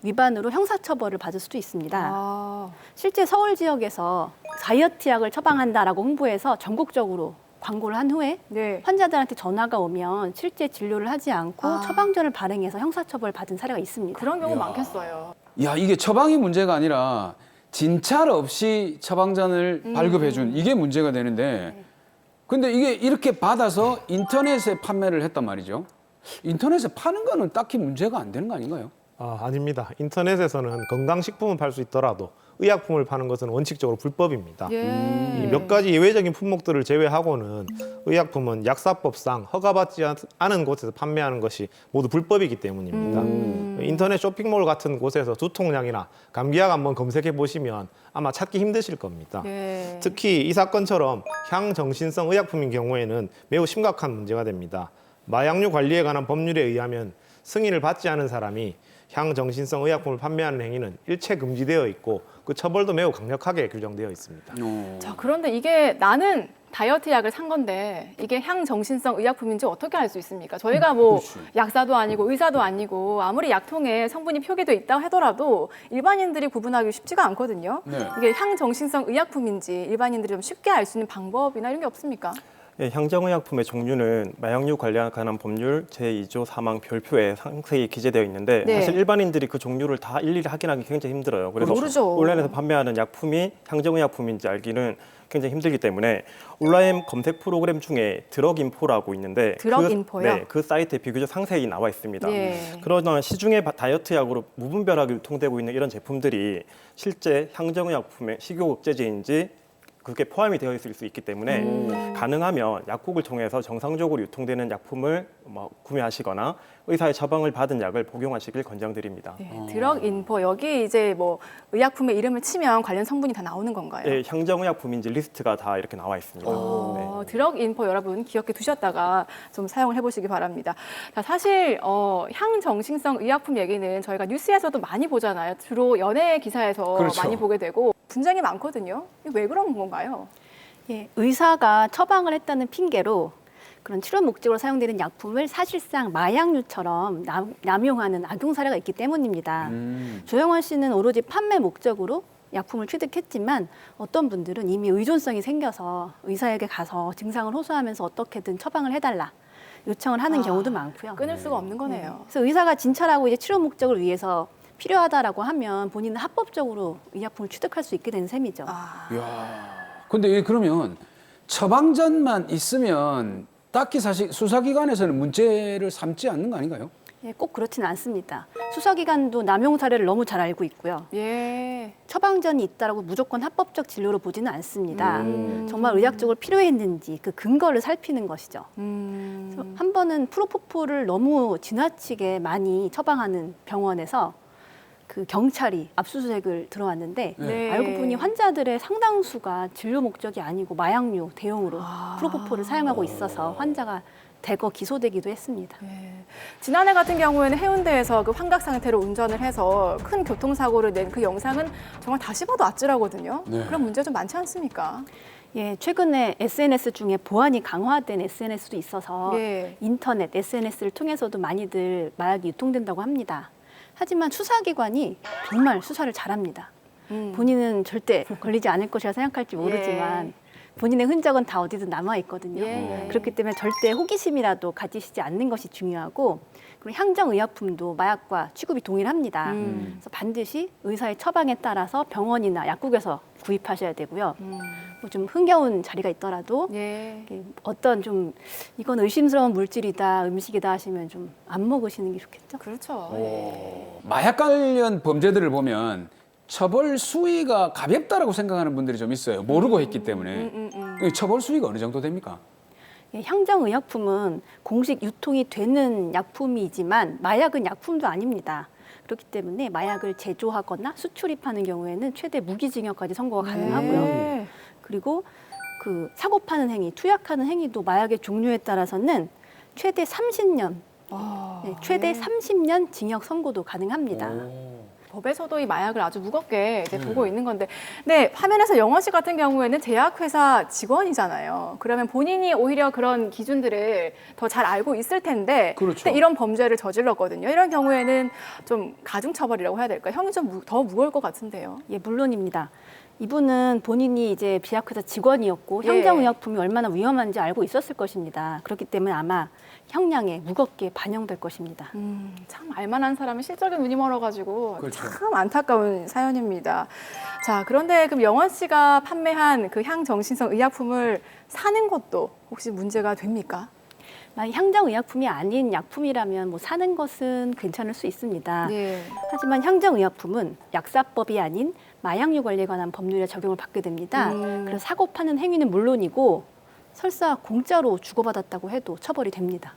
Speaker 9: 위반으로 형사처벌을 받을 수도 있습니다.
Speaker 1: 아.
Speaker 9: 실제 서울 지역에서 다이어트 약을 처방한다라고 홍보해서 전국적으로 광고를 한 후에
Speaker 1: 네.
Speaker 9: 환자들한테 전화가 오면 실제 진료를 하지 않고
Speaker 1: 아.
Speaker 9: 처방전을 발행해서 형사처벌을 받은 사례가 있습니다.
Speaker 1: 그런 경우 많겠어요.
Speaker 4: 야, 이게 처방이 문제가 아니라 진찰 없이 처방전을 발급해준 이게 문제가 되는데, 근데 이게 이렇게 받아서 인터넷에 판매를 했단 말이죠. 인터넷에 파는 거는 딱히 문제가 안 되는 거 아닌가요?
Speaker 6: 아닙니다. 인터넷에서는 건강식품은 팔 수 있더라도 의약품을 파는 것은 원칙적으로 불법입니다.
Speaker 1: 예.
Speaker 6: 이 몇 가지 예외적인 품목들을 제외하고는 의약품은 약사법상 허가받지 않은 곳에서 판매하는 것이 모두 불법이기 때문입니다. 인터넷 쇼핑몰 같은 곳에서 두통약이나 감기약 한번 검색해 보시면 아마 찾기 힘드실 겁니다.
Speaker 1: 예.
Speaker 6: 특히 이 사건처럼 향정신성 의약품인 경우에는 매우 심각한 문제가 됩니다. 마약류 관리에 관한 법률에 의하면 승인을 받지 않은 사람이 향정신성 의약품을 판매하는 행위는 일체 금지되어 있고 그 처벌도 매우 강력하게 규정되어 있습니다.
Speaker 1: 자, 그런데 이게 나는 다이어트 약을 산 건데 이게 향정신성 의약품인지 어떻게 알 수 있습니까? 저희가 뭐 약사도 아니고 의사도 아니고 아무리 약통에 성분이 표기돼 있다고 하더라도 일반인들이 구분하기 쉽지가 않거든요.
Speaker 4: 네.
Speaker 1: 이게 향정신성 의약품인지 일반인들이 좀 쉽게 알 수 있는 방법이나 이런 게 없습니까?
Speaker 13: 예, 향정의약품의 종류는 마약류 관리에 관한 법률 제2조 사망 별표에 상세히 기재되어 있는데
Speaker 1: 네.
Speaker 13: 사실 일반인들이 그 종류를 다 일일이 확인하기 굉장히 힘들어요. 그래서
Speaker 1: 모르죠.
Speaker 13: 온라인에서 판매하는 약품이 향정의약품인지 알기는 굉장히 힘들기 때문에 온라인 검색 프로그램 중에 드럭인포라고 있는데
Speaker 1: 드럭인포요?
Speaker 13: 그 사이트에 비교적 상세히 나와 있습니다.
Speaker 1: 예.
Speaker 13: 그러나 시중에 다이어트 약으로 무분별하게 유통되고 있는 이런 제품들이 실제 향정의약품의 식욕억제제인지 그게 포함이 되어 있을 수 있기 때문에 가능하면 약국을 통해서 정상적으로 유통되는 약품을 구매하시거나 의사의 처방을 받은 약을 복용하시길 권장드립니다.
Speaker 1: 네, 드럭인포 여기 이제 뭐 의약품의 이름을 치면 관련 성분이 다 나오는 건가요?
Speaker 13: 예, 향정의약품인지 리스트가 다 이렇게 나와 있습니다. 네.
Speaker 1: 드럭인포 여러분 기억해 두셨다가 좀 사용을 해보시기 바랍니다. 자, 사실 향정신성 의약품 얘기는 저희가 뉴스에서도 많이 보잖아요. 주로 연예 기사에서
Speaker 4: 그렇죠.
Speaker 1: 많이 보게 되고 분쟁이 많거든요. 이게 왜 그런 건가요?
Speaker 9: 예, 의사가 처방을 했다는 핑계로 그런 치료 목적으로 사용되는 약품을 사실상 마약류처럼 남용하는 악용 사례가 있기 때문입니다. 조영원 씨는 오로지 판매 목적으로 약품을 취득했지만 어떤 분들은 이미 의존성이 생겨서 의사에게 가서 증상을 호소하면서 어떻게든 처방을 해달라 요청을 하는 경우도 많고요.
Speaker 1: 끊을 수가 없는 거네요.
Speaker 9: 그래서 의사가 진찰하고 이제 치료 목적을 위해서 필요하다라고 하면 본인은 합법적으로 이 약품을 취득할 수 있게 된 셈이죠.
Speaker 4: 근데 이게 그러면 처방전만 있으면 딱히 사실 수사기관에서는 문제를 삼지 않는 거 아닌가요?
Speaker 9: 예, 꼭 그렇지는 않습니다. 수사기관도 남용 사례를 너무 잘 알고 있고요.
Speaker 1: 예.
Speaker 9: 처방전이 있다라고 무조건 합법적 진료로 보지는 않습니다. 정말 의학적으로 필요했는지 그 근거를 살피는 것이죠. 그래서 한 번은 프로포폴을 너무 지나치게 많이 처방하는 병원에서 그 경찰이 압수수색을 들어왔는데
Speaker 1: 네.
Speaker 9: 알고 보니 환자들의 상당수가 진료 목적이 아니고 마약류 대용으로 프로포폴을 사용하고 있어서 환자가 대거 기소되기도 했습니다.
Speaker 1: 지난해 같은 경우에는 해운대에서 그 환각 상태로 운전을 해서 큰 교통사고를 낸 그 영상은 정말 다시 봐도 아찔하거든요.
Speaker 4: 네.
Speaker 1: 그런 문제 좀 많지 않습니까?
Speaker 9: 예, 최근에 SNS 중에 보안이 강화된 SNS도 있어서
Speaker 1: 예.
Speaker 9: 인터넷, SNS를 통해서도 많이들 마약이 유통된다고 합니다. 하지만 수사기관이 정말 수사를 잘합니다. 본인은 절대 걸리지 않을 것이라 생각할지 모르지만 본인의 흔적은 다 어디든 남아 있거든요. 그렇기 때문에 절대 호기심이라도 가지시지 않는 것이 중요하고 그리고 향정의약품도 마약과 취급이 동일합니다. 그래서 반드시 의사의 처방에 따라서 병원이나 약국에서 구입하셔야 되고요. 뭐 좀 흥겨운 자리가 있더라도 어떤 좀 이건 의심스러운 물질이다, 음식이다 하시면 좀 안 먹으시는 게 좋겠죠.
Speaker 1: 그렇죠.
Speaker 4: 마약 관련 범죄들을 보면 처벌 수위가 가볍다라고 생각하는 분들이 좀 있어요. 모르고 했기 때문에. 처벌 수위가 어느 정도 됩니까?
Speaker 9: 예, 향정의약품은 공식 유통이 되는 약품이지만 마약은 약품도 아닙니다. 그렇기 때문에 마약을 제조하거나 수출입하는 경우에는 최대 무기징역까지 선고가 가능하고요. 그리고 그 사고 파는 행위, 투약하는 행위도 마약의 종류에 따라서는 최대 30년 네, 최대 30년 징역 선고도 가능합니다.
Speaker 1: 법에서도 이 마약을 아주 무겁게 이제 보고 있는 건데, 네, 화면에서 영원 씨 같은 경우에는 제약회사 직원이잖아요. 그러면 본인이 오히려 그런 기준들을 더 잘 알고 있을 텐데,
Speaker 4: 그렇죠.
Speaker 1: 근데 이런 범죄를 저질렀거든요. 이런 경우에는 좀 가중처벌이라고 해야 될까요? 형이 좀 더 무거울 것 같은데요.
Speaker 9: 예, 물론입니다. 이분은 본인이 이제 비약회사 직원이었고
Speaker 1: 예.
Speaker 9: 향정의약품이 얼마나 위험한지 알고 있었을 것입니다. 그렇기 때문에 아마 형량에 무겁게 반영될 것입니다.
Speaker 1: 참 알만한 사람이 실적인 눈이 멀어가지고
Speaker 4: 그렇죠.
Speaker 1: 참 안타까운 사연입니다. 자, 그런데 그럼 영원 씨가 판매한 그 향정신성 의약품을 사는 것도 혹시 문제가 됩니까?
Speaker 9: 만약 향정의약품이 아닌 약품이라면 뭐 사는 것은 괜찮을 수 있습니다.
Speaker 1: 네.
Speaker 9: 하지만 향정의약품은 약사법이 아닌 마약류 관리에 관한 법률에 적용을 받게 됩니다. 그래서 사고 파는 행위는 물론이고 설사 공짜로 주고받았다고 해도 처벌이 됩니다.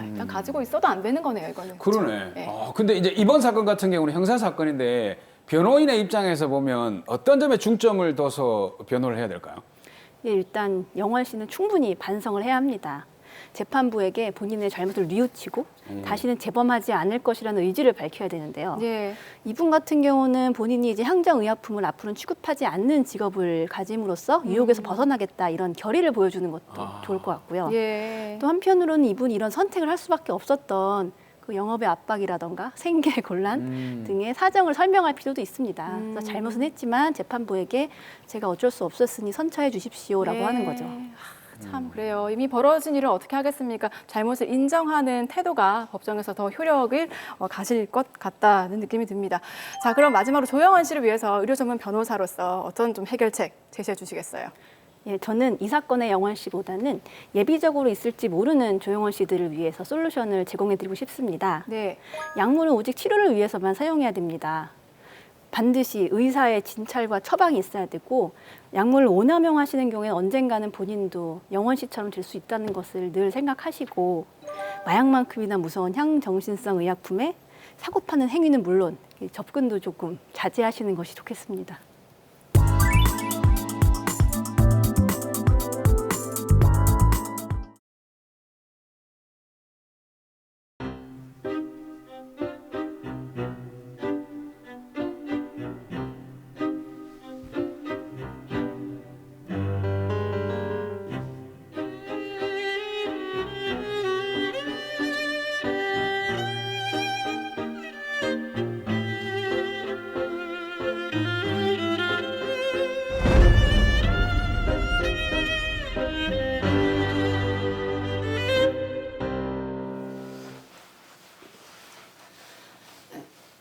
Speaker 1: 일단 가지고 있어도 안 되는 거네요, 이거는.
Speaker 4: 그러네.
Speaker 1: 네.
Speaker 4: 근데 이제 이번 사건 같은 경우는 형사 사건인데 변호인의 입장에서 보면 어떤 점에 중점을 둬서 변호를 해야 될까요?
Speaker 9: 예, 일단 영원 씨는 충분히 반성을 해야 합니다. 재판부에게 본인의 잘못을 뉘우치고 다시는 재범하지 않을 것이라는 의지를 밝혀야 되는데요.
Speaker 1: 예.
Speaker 9: 이분 같은 경우는 본인이 이제 향정의약품을 앞으로는 취급하지 않는 직업을 가짐으로써 유혹에서 벗어나겠다 이런 결의를 보여주는 것도 좋을 것 같고요.
Speaker 1: 예.
Speaker 9: 또 한편으로는 이분이 이런 선택을 할 수밖에 없었던 그 영업의 압박이라던가 생계 곤란 등의 사정을 설명할 필요도 있습니다. 그래서 잘못은 했지만 재판부에게 제가 어쩔 수 없었으니 선처해 주십시오라고
Speaker 1: 예.
Speaker 9: 하는 거죠.
Speaker 1: 참 그래요. 이미 벌어진 일을 어떻게 하겠습니까? 잘못을 인정하는 태도가 법정에서 더 효력을 가질 것 같다는 느낌이 듭니다. 자, 그럼 마지막으로 조영원 씨를 위해서 의료 전문 변호사로서 어떤 좀 해결책 제시해 주시겠어요?
Speaker 9: 예, 저는 이 사건의 영원 씨보다는 예비적으로 있을지 모르는 조영원 씨들을 위해서 솔루션을 제공해드리고 싶습니다.
Speaker 1: 네.
Speaker 9: 약물은 오직 치료를 위해서만 사용해야 됩니다. 반드시 의사의 진찰과 처방이 있어야 되고 약물을 오남용하시는 경우에 언젠가는 본인도 영원 씨처럼 될 수 있다는 것을 늘 생각하시고 마약만큼이나 무서운 향정신성 의약품에 사고 파는 행위는 물론 접근도 조금 자제하시는 것이 좋겠습니다.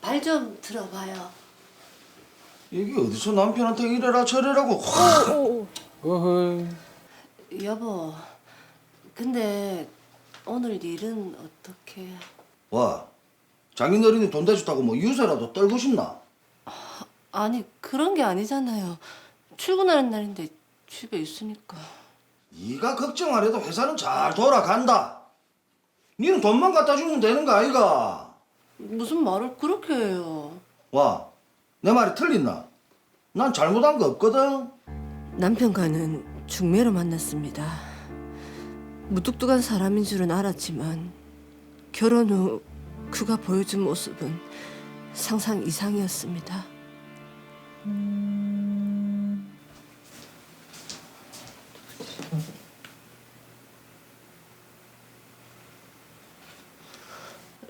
Speaker 14: 말 좀 들어봐요.
Speaker 15: 이게 어디서 남편한테 이래라 저래라고
Speaker 4: 어허.
Speaker 14: 여보, 근데 오늘 일은 어떻게?
Speaker 15: 와 장인어른이 돈 대줬다고 뭐 유세라도 떨고 싶나?
Speaker 14: 아니 그런 게 아니잖아요. 출근하는 날인데 집에 있으니까.
Speaker 15: 네가 걱정 안 해도 회사는 잘 돌아간다. 니는 돈만 갖다 주면 되는 거 아이가?
Speaker 14: 무슨 말을 그렇게 해요?
Speaker 15: 와, 내 말이 틀린나? 난 잘못한 거 없거든.
Speaker 14: 남편과는 중매로 만났습니다. 무뚝뚝한 사람인 줄은 알았지만 결혼 후 그가 보여준 모습은 상상 이상이었습니다.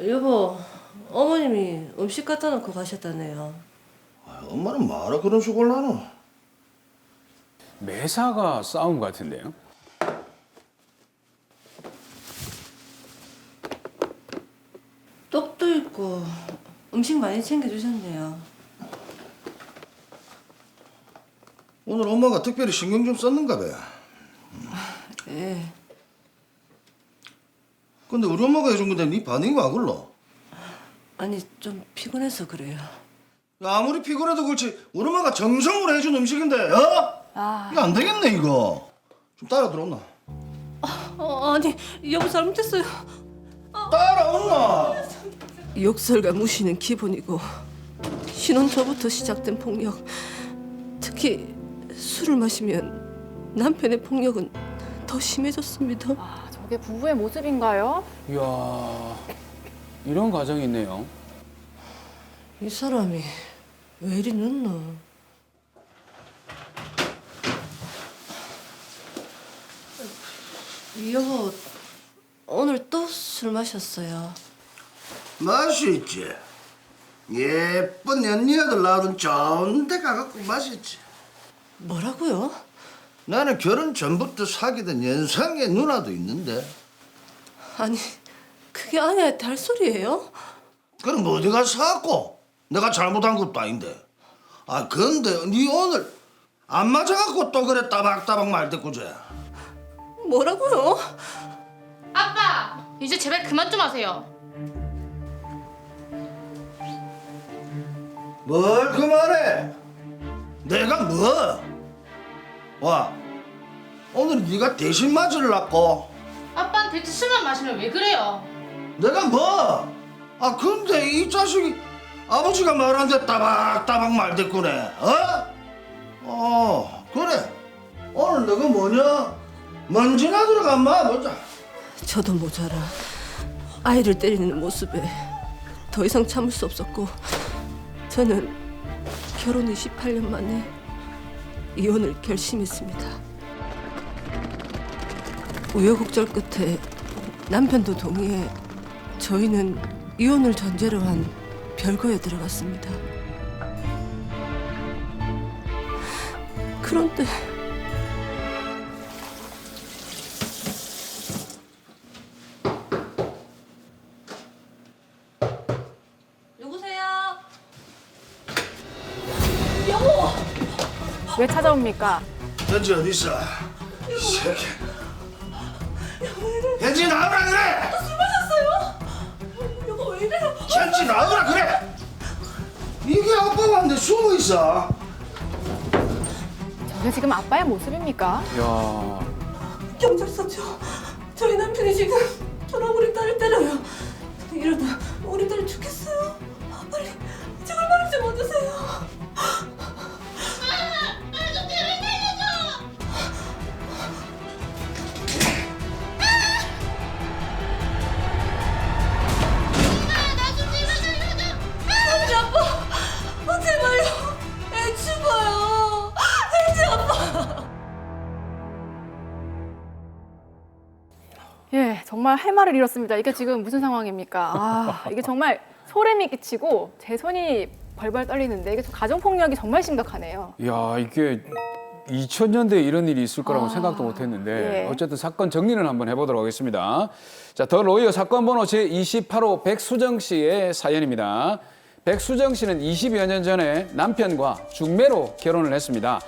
Speaker 14: 여보, 어머님이 음식 갖다 놓고 가셨다네요.
Speaker 15: 엄마는 뭐하러 그런 수고를 하노?
Speaker 4: 매사가 싸움 같은데요?
Speaker 14: 떡도 있고 음식 많이 챙겨주셨네요.
Speaker 15: 오늘 엄마가 특별히 신경 좀 썼는가 봐.
Speaker 14: 예.
Speaker 15: 근데 우리 엄마가 해준 건데 네 반응이 와 글러?
Speaker 14: 아니 좀 피곤해서 그래요.
Speaker 15: 야, 아무리 피곤해도 그렇지 우리 엄마가 정성으로 해준 음식인데 어? 이거 안 되겠네 이거. 좀 따라 들어온나?
Speaker 14: 아니 여보 잘못했어요.
Speaker 15: 따라온나?
Speaker 14: 욕설과 무시는 기본이고 신혼 초부터 시작된 폭력, 특히 술을 마시면 남편의 폭력은 더 심해졌습니다.
Speaker 1: 저게 부부의 모습인가요?
Speaker 4: 이야. 이런 과정이 있네요.
Speaker 14: 이 사람이 왜 이리 늦노? 여보, 오늘 또 술 마셨어요.
Speaker 15: 마시지. 예쁜 연니아들 나오는 좋은 데 가갖고 마시지.
Speaker 14: 뭐라고요?
Speaker 15: 나는 결혼 전부터 사귀던 연상의 누나도 있는데.
Speaker 14: 아니, 그게 아내한테 할 소리예요?
Speaker 15: 그럼 어디 가서 사갖고? 내가 잘못한 것도 아닌데. 아 근데 니 오늘 안 맞아갖고 또 그래 따박따박 말대꾸제.
Speaker 14: 뭐라고요?
Speaker 16: 아빠! 이제 제발 그만 좀 하세요.
Speaker 15: 뭘 그만해? 내가 뭐? 와 오늘 네가 대신 맞으려고.
Speaker 16: 아빠한테 술만 마시면 왜 그래요?
Speaker 15: 내가 뭐? 아 근데 이 자식이 아버지가 말한데 따박따박 말대꾸네. 그래. 오늘 너가 뭐냐? 먼지나 들어가 마 보자.
Speaker 14: 저도 모자라 아이를 때리는 모습에 더 이상 참을 수 없었고 저는 결혼 28년 만에 이혼을 결심했습니다. 우여곡절 끝에 남편도 동의해 저희는 이혼을 전제로 한 별거에 들어갔습니다. 그런데 누구세요? 여보!
Speaker 1: 왜 찾아옵니까?
Speaker 15: 현지 어디 있어? 이 새끼. 현지 나오라 그래.
Speaker 14: 술 마셨어요? 여보 왜 이래요?
Speaker 15: 현지 나오라 그래. 이게 아빠가 안돼 숨어 있어.
Speaker 1: 저게 지금 아빠의 모습입니까?
Speaker 4: 야.
Speaker 14: 경찰서죠. 저희 남편이 지금 저랑 우리 딸을 때려요. 이러다 우리 딸 죽겠어요. 빨리 제발 말을 좀 얻으세요. 현지 아빠, 제발요. 애 죽어요. 현지 아빠.
Speaker 1: 예, 정말 할 말을 잃었습니다. 이게 지금 무슨 상황입니까? 아, 이게 정말 소름이 끼치고 제 손이 벌벌 떨리는데 이게 가정폭력이 정말 심각하네요.
Speaker 4: 야, 이게 2000년대에 이런 일이 있을 거라고 생각도 못 했는데
Speaker 1: 예.
Speaker 4: 어쨌든 사건 정리를 한번 해보도록 하겠습니다. 자, 더 로이어 사건 번호 제28호 백수정 씨의 사연입니다. 백수정 씨는 20여 년 전에 남편과 중매로 결혼을 했습니다.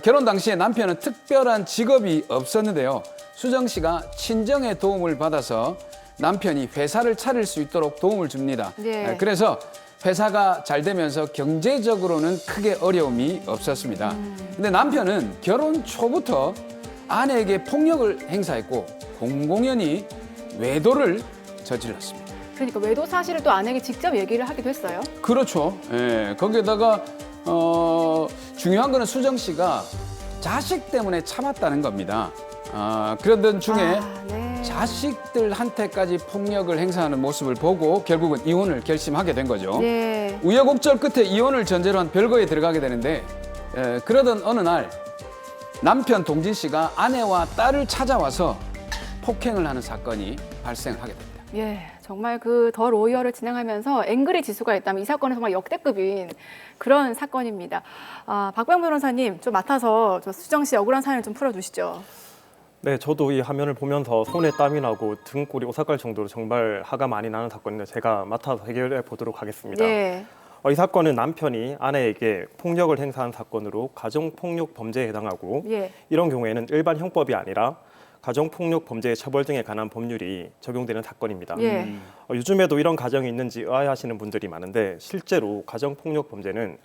Speaker 4: 결혼 당시에 남편은 특별한 직업이 없었는데요. 수정 씨가 친정의 도움을 받아서 남편이 회사를 차릴 수 있도록 도움을 줍니다.
Speaker 1: 네.
Speaker 4: 그래서 회사가 잘 되면서 경제적으로는 크게 어려움이 없었습니다. 근데 남편은 결혼 초부터 아내에게 폭력을 행사했고 공공연히 외도를 저질렀습니다.
Speaker 1: 그러니까 외도 사실을 또 아내에게 직접 얘기를 하기도 했어요.
Speaker 4: 그렇죠. 예, 거기에다가 중요한 거는 수정 씨가 자식 때문에 참았다는 겁니다. 그러던 중에
Speaker 1: 네.
Speaker 4: 자식들한테까지 폭력을 행사하는 모습을 보고 결국은 이혼을 결심하게 된 거죠.
Speaker 1: 네.
Speaker 4: 우여곡절 끝에 이혼을 전제로 한 별거에 들어가게 되는데 그러던 어느 날 남편 동진 씨가 아내와 딸을 찾아와서 폭행을 하는 사건이 발생을 하게 됩니다.
Speaker 1: 예, 정말 그 더 로이어를 진행하면서 앵그리 지수가 있다면 이 사건은 정말 역대급인 그런 사건입니다. 박병 변호사님 좀 맡아서 저 수정 씨 억울한 사연을 좀 풀어주시죠.
Speaker 13: 네, 저도 이 화면을 보면서 손에 땀이 나고 등골이 오싹할 정도로 정말 화가 많이 나는 사건인데 제가 맡아서 해결해 보도록 하겠습니다.
Speaker 1: 네.
Speaker 13: 이 사건은 남편이 아내에게 폭력을 행사한 사건으로 가정폭력 범죄에 해당하고
Speaker 1: 예.
Speaker 13: 이런 경우에는 일반 형법이 아니라 가정폭력 범죄의 처벌 등에 관한 법률이 적용되는 사건입니다.
Speaker 1: 예.
Speaker 13: 요즘에도 이런 가정이 있는지 의아해하시는 분들이 많은데 실제로 가정폭력 범죄는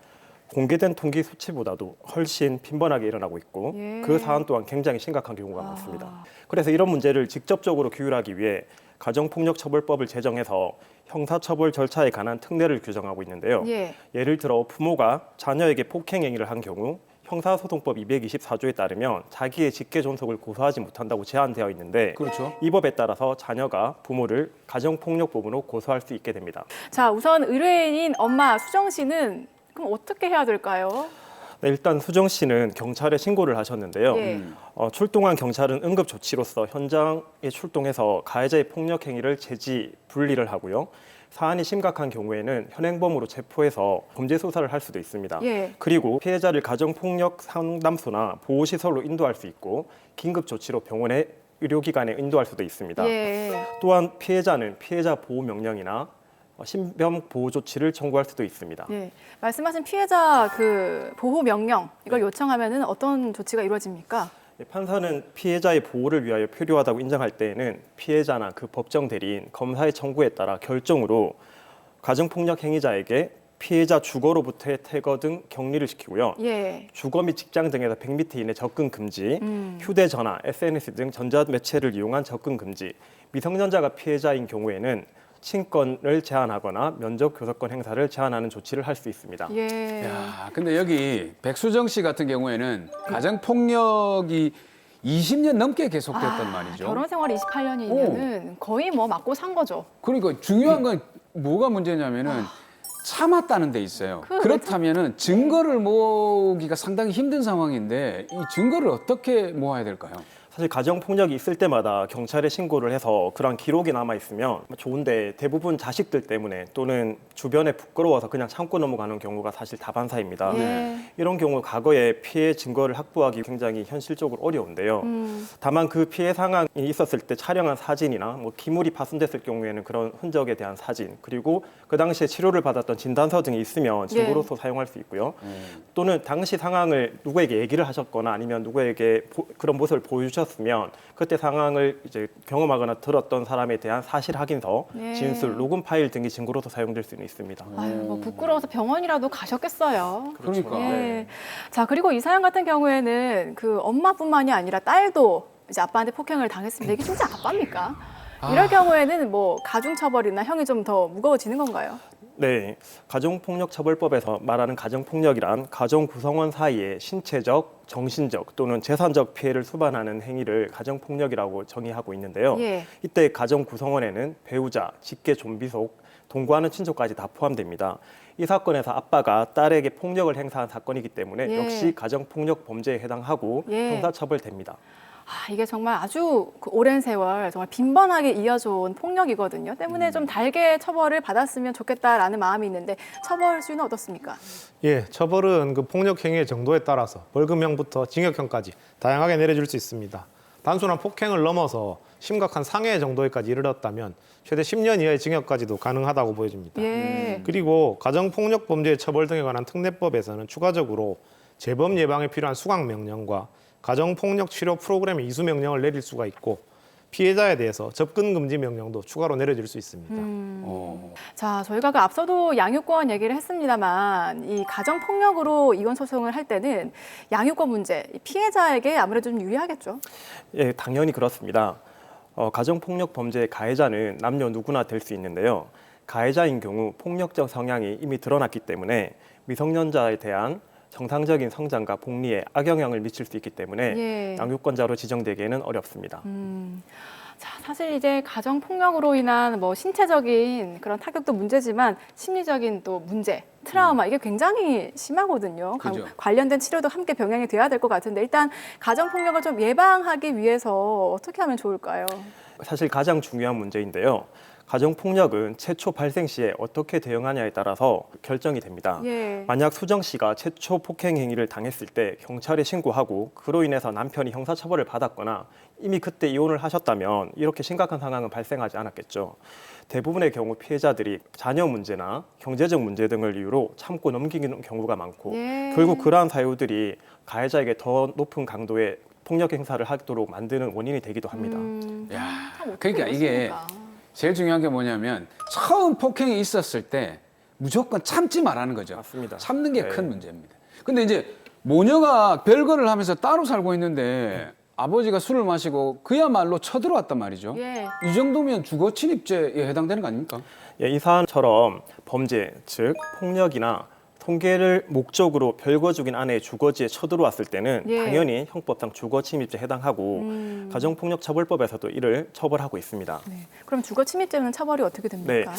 Speaker 13: 공개된 통계 수치보다도 훨씬 빈번하게 일어나고 있고
Speaker 1: 예.
Speaker 13: 그 사안 또한 굉장히 심각한 경우가 많습니다. 그래서 이런 문제를 직접적으로 규율하기 위해 가정폭력처벌법을 제정해서 형사처벌 절차에 관한 특례를 규정하고 있는데요.
Speaker 1: 예.
Speaker 13: 예를 들어 부모가 자녀에게 폭행 행위를 한 경우 형사소송법 224조에 따르면 자기의 직계 존속을 고소하지 못한다고 제한되어 있는데
Speaker 4: 그렇죠.
Speaker 13: 이 법에 따라서 자녀가 부모를 가정폭력법으로 고소할 수 있게 됩니다.
Speaker 1: 자, 우선 의뢰인인 엄마 수정 씨는 그럼 어떻게 해야 될까요?
Speaker 13: 네, 일단 수정 씨는 경찰에 신고를 하셨는데요.
Speaker 1: 예.
Speaker 13: 출동한 경찰은 응급 조치로서 현장에 출동해서 가해자의 폭력 행위를 제지, 분리를 하고요. 사안이 심각한 경우에는 현행범으로 체포해서 범죄 수사를 할 수도 있습니다.
Speaker 1: 예.
Speaker 13: 그리고 피해자를 가정폭력 상담소나 보호시설로 인도할 수 있고 긴급 조치로 병원에 의료기관에 인도할 수도 있습니다.
Speaker 1: 예.
Speaker 13: 또한 피해자는 피해자 보호 명령이나 신변 보호 조치를 청구할 수도 있습니다.
Speaker 1: 예. 말씀하신 피해자 그 보호 명령 이걸 요청하면은 어떤 조치가 이루어집니까?
Speaker 13: 판사는 피해자의 보호를 위하여 필요하다고 인정할 때에는 피해자나 그 법정 대리인, 검사의 청구에 따라 결정으로 가정폭력 행위자에게 피해자 주거로부터의 퇴거 등 격리를 시키고요.
Speaker 1: 예.
Speaker 13: 주거 및 직장 등에서 100m 이내 접근 금지, 휴대전화, SNS 등 전자매체를 이용한 접근 금지, 미성년자가 피해자인 경우에는 친권을 제한하거나 면접 교섭권 행사를 제한하는 조치를 할 수 있습니다.
Speaker 1: 예.
Speaker 4: 야, 근데 여기 백수정 씨 같은 경우에는 가정 폭력이 20년 넘게 계속됐단 말이죠.
Speaker 1: 결혼 생활 28년이면은 거의 뭐 맞고 산 거죠.
Speaker 4: 그러니까 중요한 건 뭐가 문제냐면은 참았다는 데 있어요. 그렇다면은 증거를 모으기가 상당히 힘든 상황인데 이 증거를 어떻게 모아야 될까요?
Speaker 13: 사실 가정폭력이 있을 때마다 경찰에 신고를 해서 그런 기록이 남아있으면 좋은데 대부분 자식들 때문에 또는 주변에 부끄러워서 그냥 참고 넘어가는 경우가 사실 다반사입니다. 이런 경우 과거에 피해 증거를 확보하기 굉장히 현실적으로 어려운데요. 다만 그 피해 상황이 있었을 때 촬영한 사진이나 뭐 기물이 파손됐을 경우에는 그런 흔적에 대한 사진 그리고 그 당시에 치료를 받았던 진단서 등이 있으면 증거로서 사용할 수 있고요. 또는 당시 상황을 누구에게 얘기를 하셨거나 아니면 누구에게 그런 모습을 보여주셨으면 그때 상황을 이제 경험하거나 들었던 사람에 대한 사실 확인서, 진술, 녹음 파일 등이 증거로서 사용될 수는 있습니다.
Speaker 1: 아유, 뭐 부끄러워서 병원이라도 가셨겠어요.
Speaker 4: 그러니까.
Speaker 1: 예. 자, 그리고 이 사연 같은 경우에는 그 엄마뿐만이 아니라 딸도 이제 아빠한테 폭행을 당했습니다. 이게 진짜 아빠입니까? 이럴 경우에는 뭐 가중처벌이나 형이 좀 더 무거워지는 건가요?
Speaker 13: 네, 가정폭력처벌법에서 말하는 가정폭력이란 가정 구성원 사이에 신체적, 정신적 또는 재산적 피해를 수반하는 행위를 가정폭력이라고 정의하고 있는데요.
Speaker 1: 예.
Speaker 13: 이때 가정 구성원에는 배우자, 직계 존비속, 동거하는 친족까지 다 포함됩니다. 이 사건에서 아빠가 딸에게 폭력을 행사한 사건이기 때문에
Speaker 1: 예.
Speaker 13: 역시 가정폭력 범죄에 해당하고
Speaker 1: 예.
Speaker 13: 형사처벌됩니다.
Speaker 1: 이게 정말 아주 그 오랜 세월 정말 빈번하게 이어져온 폭력이거든요. 때문에 좀 달게 처벌을 받았으면 좋겠다라는 마음이 있는데 처벌 수위는 어떻습니까?
Speaker 6: 예, 처벌은 그 폭력 행위의 정도에 따라서 벌금형부터 징역형까지 다양하게 내려질 수 있습니다. 단순한 폭행을 넘어서 심각한 상해 정도에까지 이르렀다면 최대 10년 이하의 징역까지도 가능하다고 보여집니다.
Speaker 1: 예.
Speaker 6: 그리고 가정폭력 범죄의 처벌 등에 관한 특례법에서는 추가적으로 재범 예방에 필요한 수강명령과 가정폭력 치료 프로그램 이수 명령을 내릴 수가 있고 피해자에 대해서 접근 금지 명령도 추가로 내려질 수 있습니다.
Speaker 1: 자, 저희가 그 앞서도 양육권 얘기를 했습니다만 이 가정폭력으로 이혼 소송을 할 때는 양육권 문제, 피해자에게 아무래도 좀 유리하겠죠?
Speaker 13: 예, 당연히 그렇습니다. 가정폭력 범죄의 가해자는 남녀 누구나 될 수 있는데요. 가해자인 경우 폭력적 성향이 이미 드러났기 때문에 미성년자에 대한 정상적인 성장과 복리에 악영향을 미칠 수 있기 때문에 양육권자로 지정되기에는 어렵습니다.
Speaker 1: 자, 사실 이제 가정 폭력으로 인한 뭐 신체적인 그런 타격도 문제지만 심리적인 또 문제, 트라우마 이게 굉장히 심하거든요.
Speaker 4: 그죠.
Speaker 1: 관련된 치료도 함께 병행이 돼야 될 것 같은데 일단 가정 폭력을 좀 예방하기 위해서 어떻게 하면 좋을까요?
Speaker 13: 사실 가장 중요한 문제인데요. 가정폭력은 최초 발생 시에 어떻게 대응하냐에 따라서 결정이 됩니다.
Speaker 1: 예.
Speaker 13: 만약 수정 씨가 최초 폭행 행위를 당했을 때 경찰에 신고하고 그로 인해서 남편이 형사처벌을 받았거나 이미 그때 이혼을 하셨다면 이렇게 심각한 상황은 발생하지 않았겠죠. 대부분의 경우 피해자들이 자녀 문제나 경제적 문제 등을 이유로 참고 넘기는 경우가 많고 결국 그러한 사유들이 가해자에게 더 높은 강도의 폭력 행사를 하도록 만드는 원인이 되기도 합니다.
Speaker 4: 야, 그러니까 이게 제일 중요한 게 뭐냐면 처음 폭행이 있었을 때 무조건 참지 말라는 거죠.
Speaker 13: 맞습니다.
Speaker 4: 참는 게 큰 문제입니다. 근데 이제 모녀가 별거를 하면서 따로 살고 있는데 아버지가 술을 마시고 그야말로 쳐들어왔단 말이죠. 이 정도면 주거 침입죄에 해당되는 거 아닙니까?
Speaker 13: 예, 이 사안처럼 범죄, 즉 폭력이나 통계를 목적으로 별거 죽인 아내의 주거지에 쳐들어왔을 때는
Speaker 1: 예.
Speaker 13: 당연히 형법상 주거 침입죄에 해당하고 가정폭력처벌법에서도 이를 처벌하고 있습니다.
Speaker 1: 네. 그럼 주거 침입죄는 처벌이 어떻게 됩니까?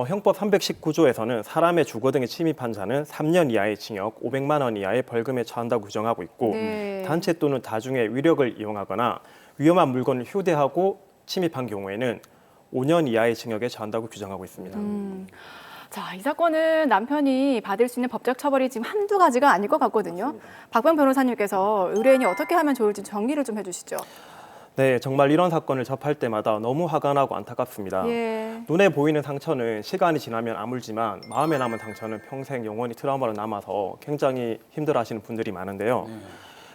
Speaker 13: 형법 319조에서는 사람의 주거 등에 침입한 자는 3년 이하의 징역, 500만 원 이하의 벌금에 처한다고 규정하고 있고
Speaker 1: 네.
Speaker 13: 단체 또는 다중의 위력을 이용하거나 위험한 물건을 휴대하고 침입한 경우에는 5년 이하의 징역에 처한다고 규정하고 있습니다.
Speaker 1: 자, 이 사건은 남편이 받을 수 있는 법적 처벌이 지금 한두 가지가 아닐 것 같거든요. 박병 변호사님께서 의뢰인이 어떻게 하면 좋을지 정리를 좀 해주시죠.
Speaker 13: 네, 정말 이런 사건을 접할 때마다 너무 화가 나고 안타깝습니다.
Speaker 1: 예.
Speaker 13: 눈에 보이는 상처는 시간이 지나면 아물지만 마음에 남은 상처는 평생 영원히 트라우마로 남아서 굉장히 힘들어하시는 분들이 많은데요.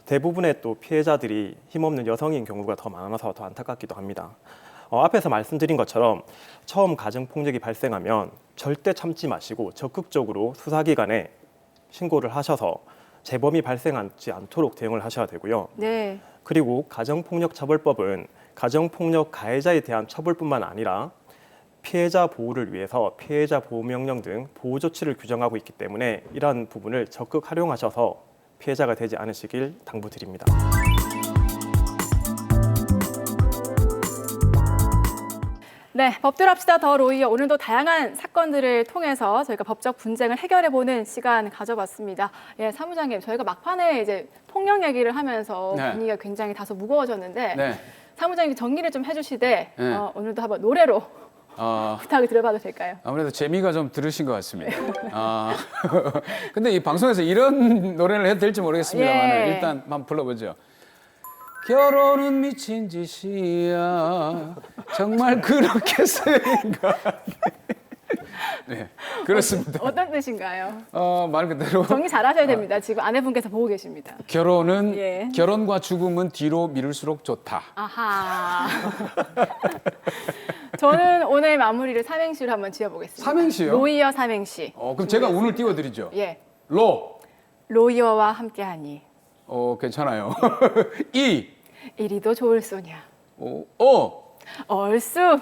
Speaker 13: 대부분의 또 피해자들이 힘없는 여성인 경우가 더 많아서 더 안타깝기도 합니다. 앞에서 말씀드린 것처럼 처음 가정폭력이 발생하면 절대 참지 마시고 적극적으로 수사기관에 신고를 하셔서 재범이 발생하지 않도록 대응을 하셔야 되고요.
Speaker 1: 네.
Speaker 13: 그리고 가정폭력처벌법은 가정폭력 가해자에 대한 처벌뿐만 아니라 피해자 보호를 위해서 피해자 보호명령 등 보호 조치를 규정하고 있기 때문에 이러한 부분을 적극 활용하셔서 피해자가 되지 않으시길 당부드립니다.
Speaker 1: 네, 법대로 합시다 더 로이어. 오늘도 다양한 사건들을 통해서 저희가 법적 분쟁을 해결해보는 시간 가져봤습니다. 예, 사무장님, 저희가 막판에 이제 폭력 얘기를 하면서
Speaker 4: 네.
Speaker 1: 분위기가 굉장히 다소 무거워졌는데
Speaker 4: 네.
Speaker 1: 사무장님이 정리를 좀 해주시되
Speaker 4: 네.
Speaker 1: 오늘도 한번 노래로 부탁을 드려봐도 될까요?
Speaker 4: 아무래도 재미가 좀 들으신 것 같습니다. 근데 이 방송에서 이런 노래를 해도 될지 모르겠습니다만
Speaker 1: 예.
Speaker 4: 일단 한번 불러보죠. 결혼은 미친 짓이야. 정말 그렇게 생각해. 네, 그렇습니다.
Speaker 1: 어떤 뜻인가요?
Speaker 4: 말 그대로
Speaker 1: 정리 잘하셔야 됩니다. 지금 아내분께서 보고 계십니다.
Speaker 4: 결혼은
Speaker 1: 예.
Speaker 4: 결혼과 죽음은 뒤로 미룰수록 좋다.
Speaker 1: 아하. 저는 오늘 마무리를 삼행시로 한번 지어보겠습니다.
Speaker 4: 삼행시요?
Speaker 1: 로이어 삼행시.
Speaker 4: 그럼 제가 운을 띄워드리죠.
Speaker 1: 예. 로이어와 함께하니.
Speaker 4: 괜찮아요.
Speaker 1: 이리도 좋을 소냐. 얼쑤.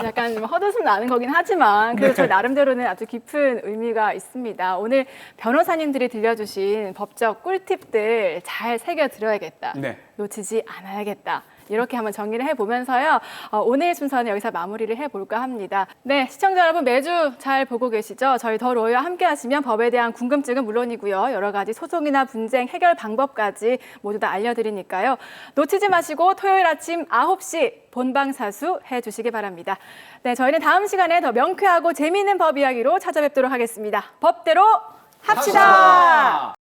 Speaker 1: 약간 좀 헛웃음 나는 거긴 하지만 그래도 저 나름대로는 아주 깊은 의미가 있습니다. 오늘 변호사님들이 들려주신 법적 꿀팁들 잘 새겨 들어야겠다.
Speaker 4: 네.
Speaker 1: 놓치지 않아야겠다. 이렇게 한번 정리를 해보면서요. 오늘 순서는 여기서 마무리를 해볼까 합니다. 네, 시청자 여러분 매주 잘 보고 계시죠? 저희 더 로이와 함께 하시면 법에 대한 궁금증은 물론이고요. 여러 가지 소송이나 분쟁 해결 방법까지 모두 다 알려드리니까요. 놓치지 마시고 토요일 아침 9시 본방사수 해주시기 바랍니다. 네, 저희는 다음 시간에 더 명쾌하고 재미있는 법 이야기로 찾아뵙도록 하겠습니다. 법대로 합시다.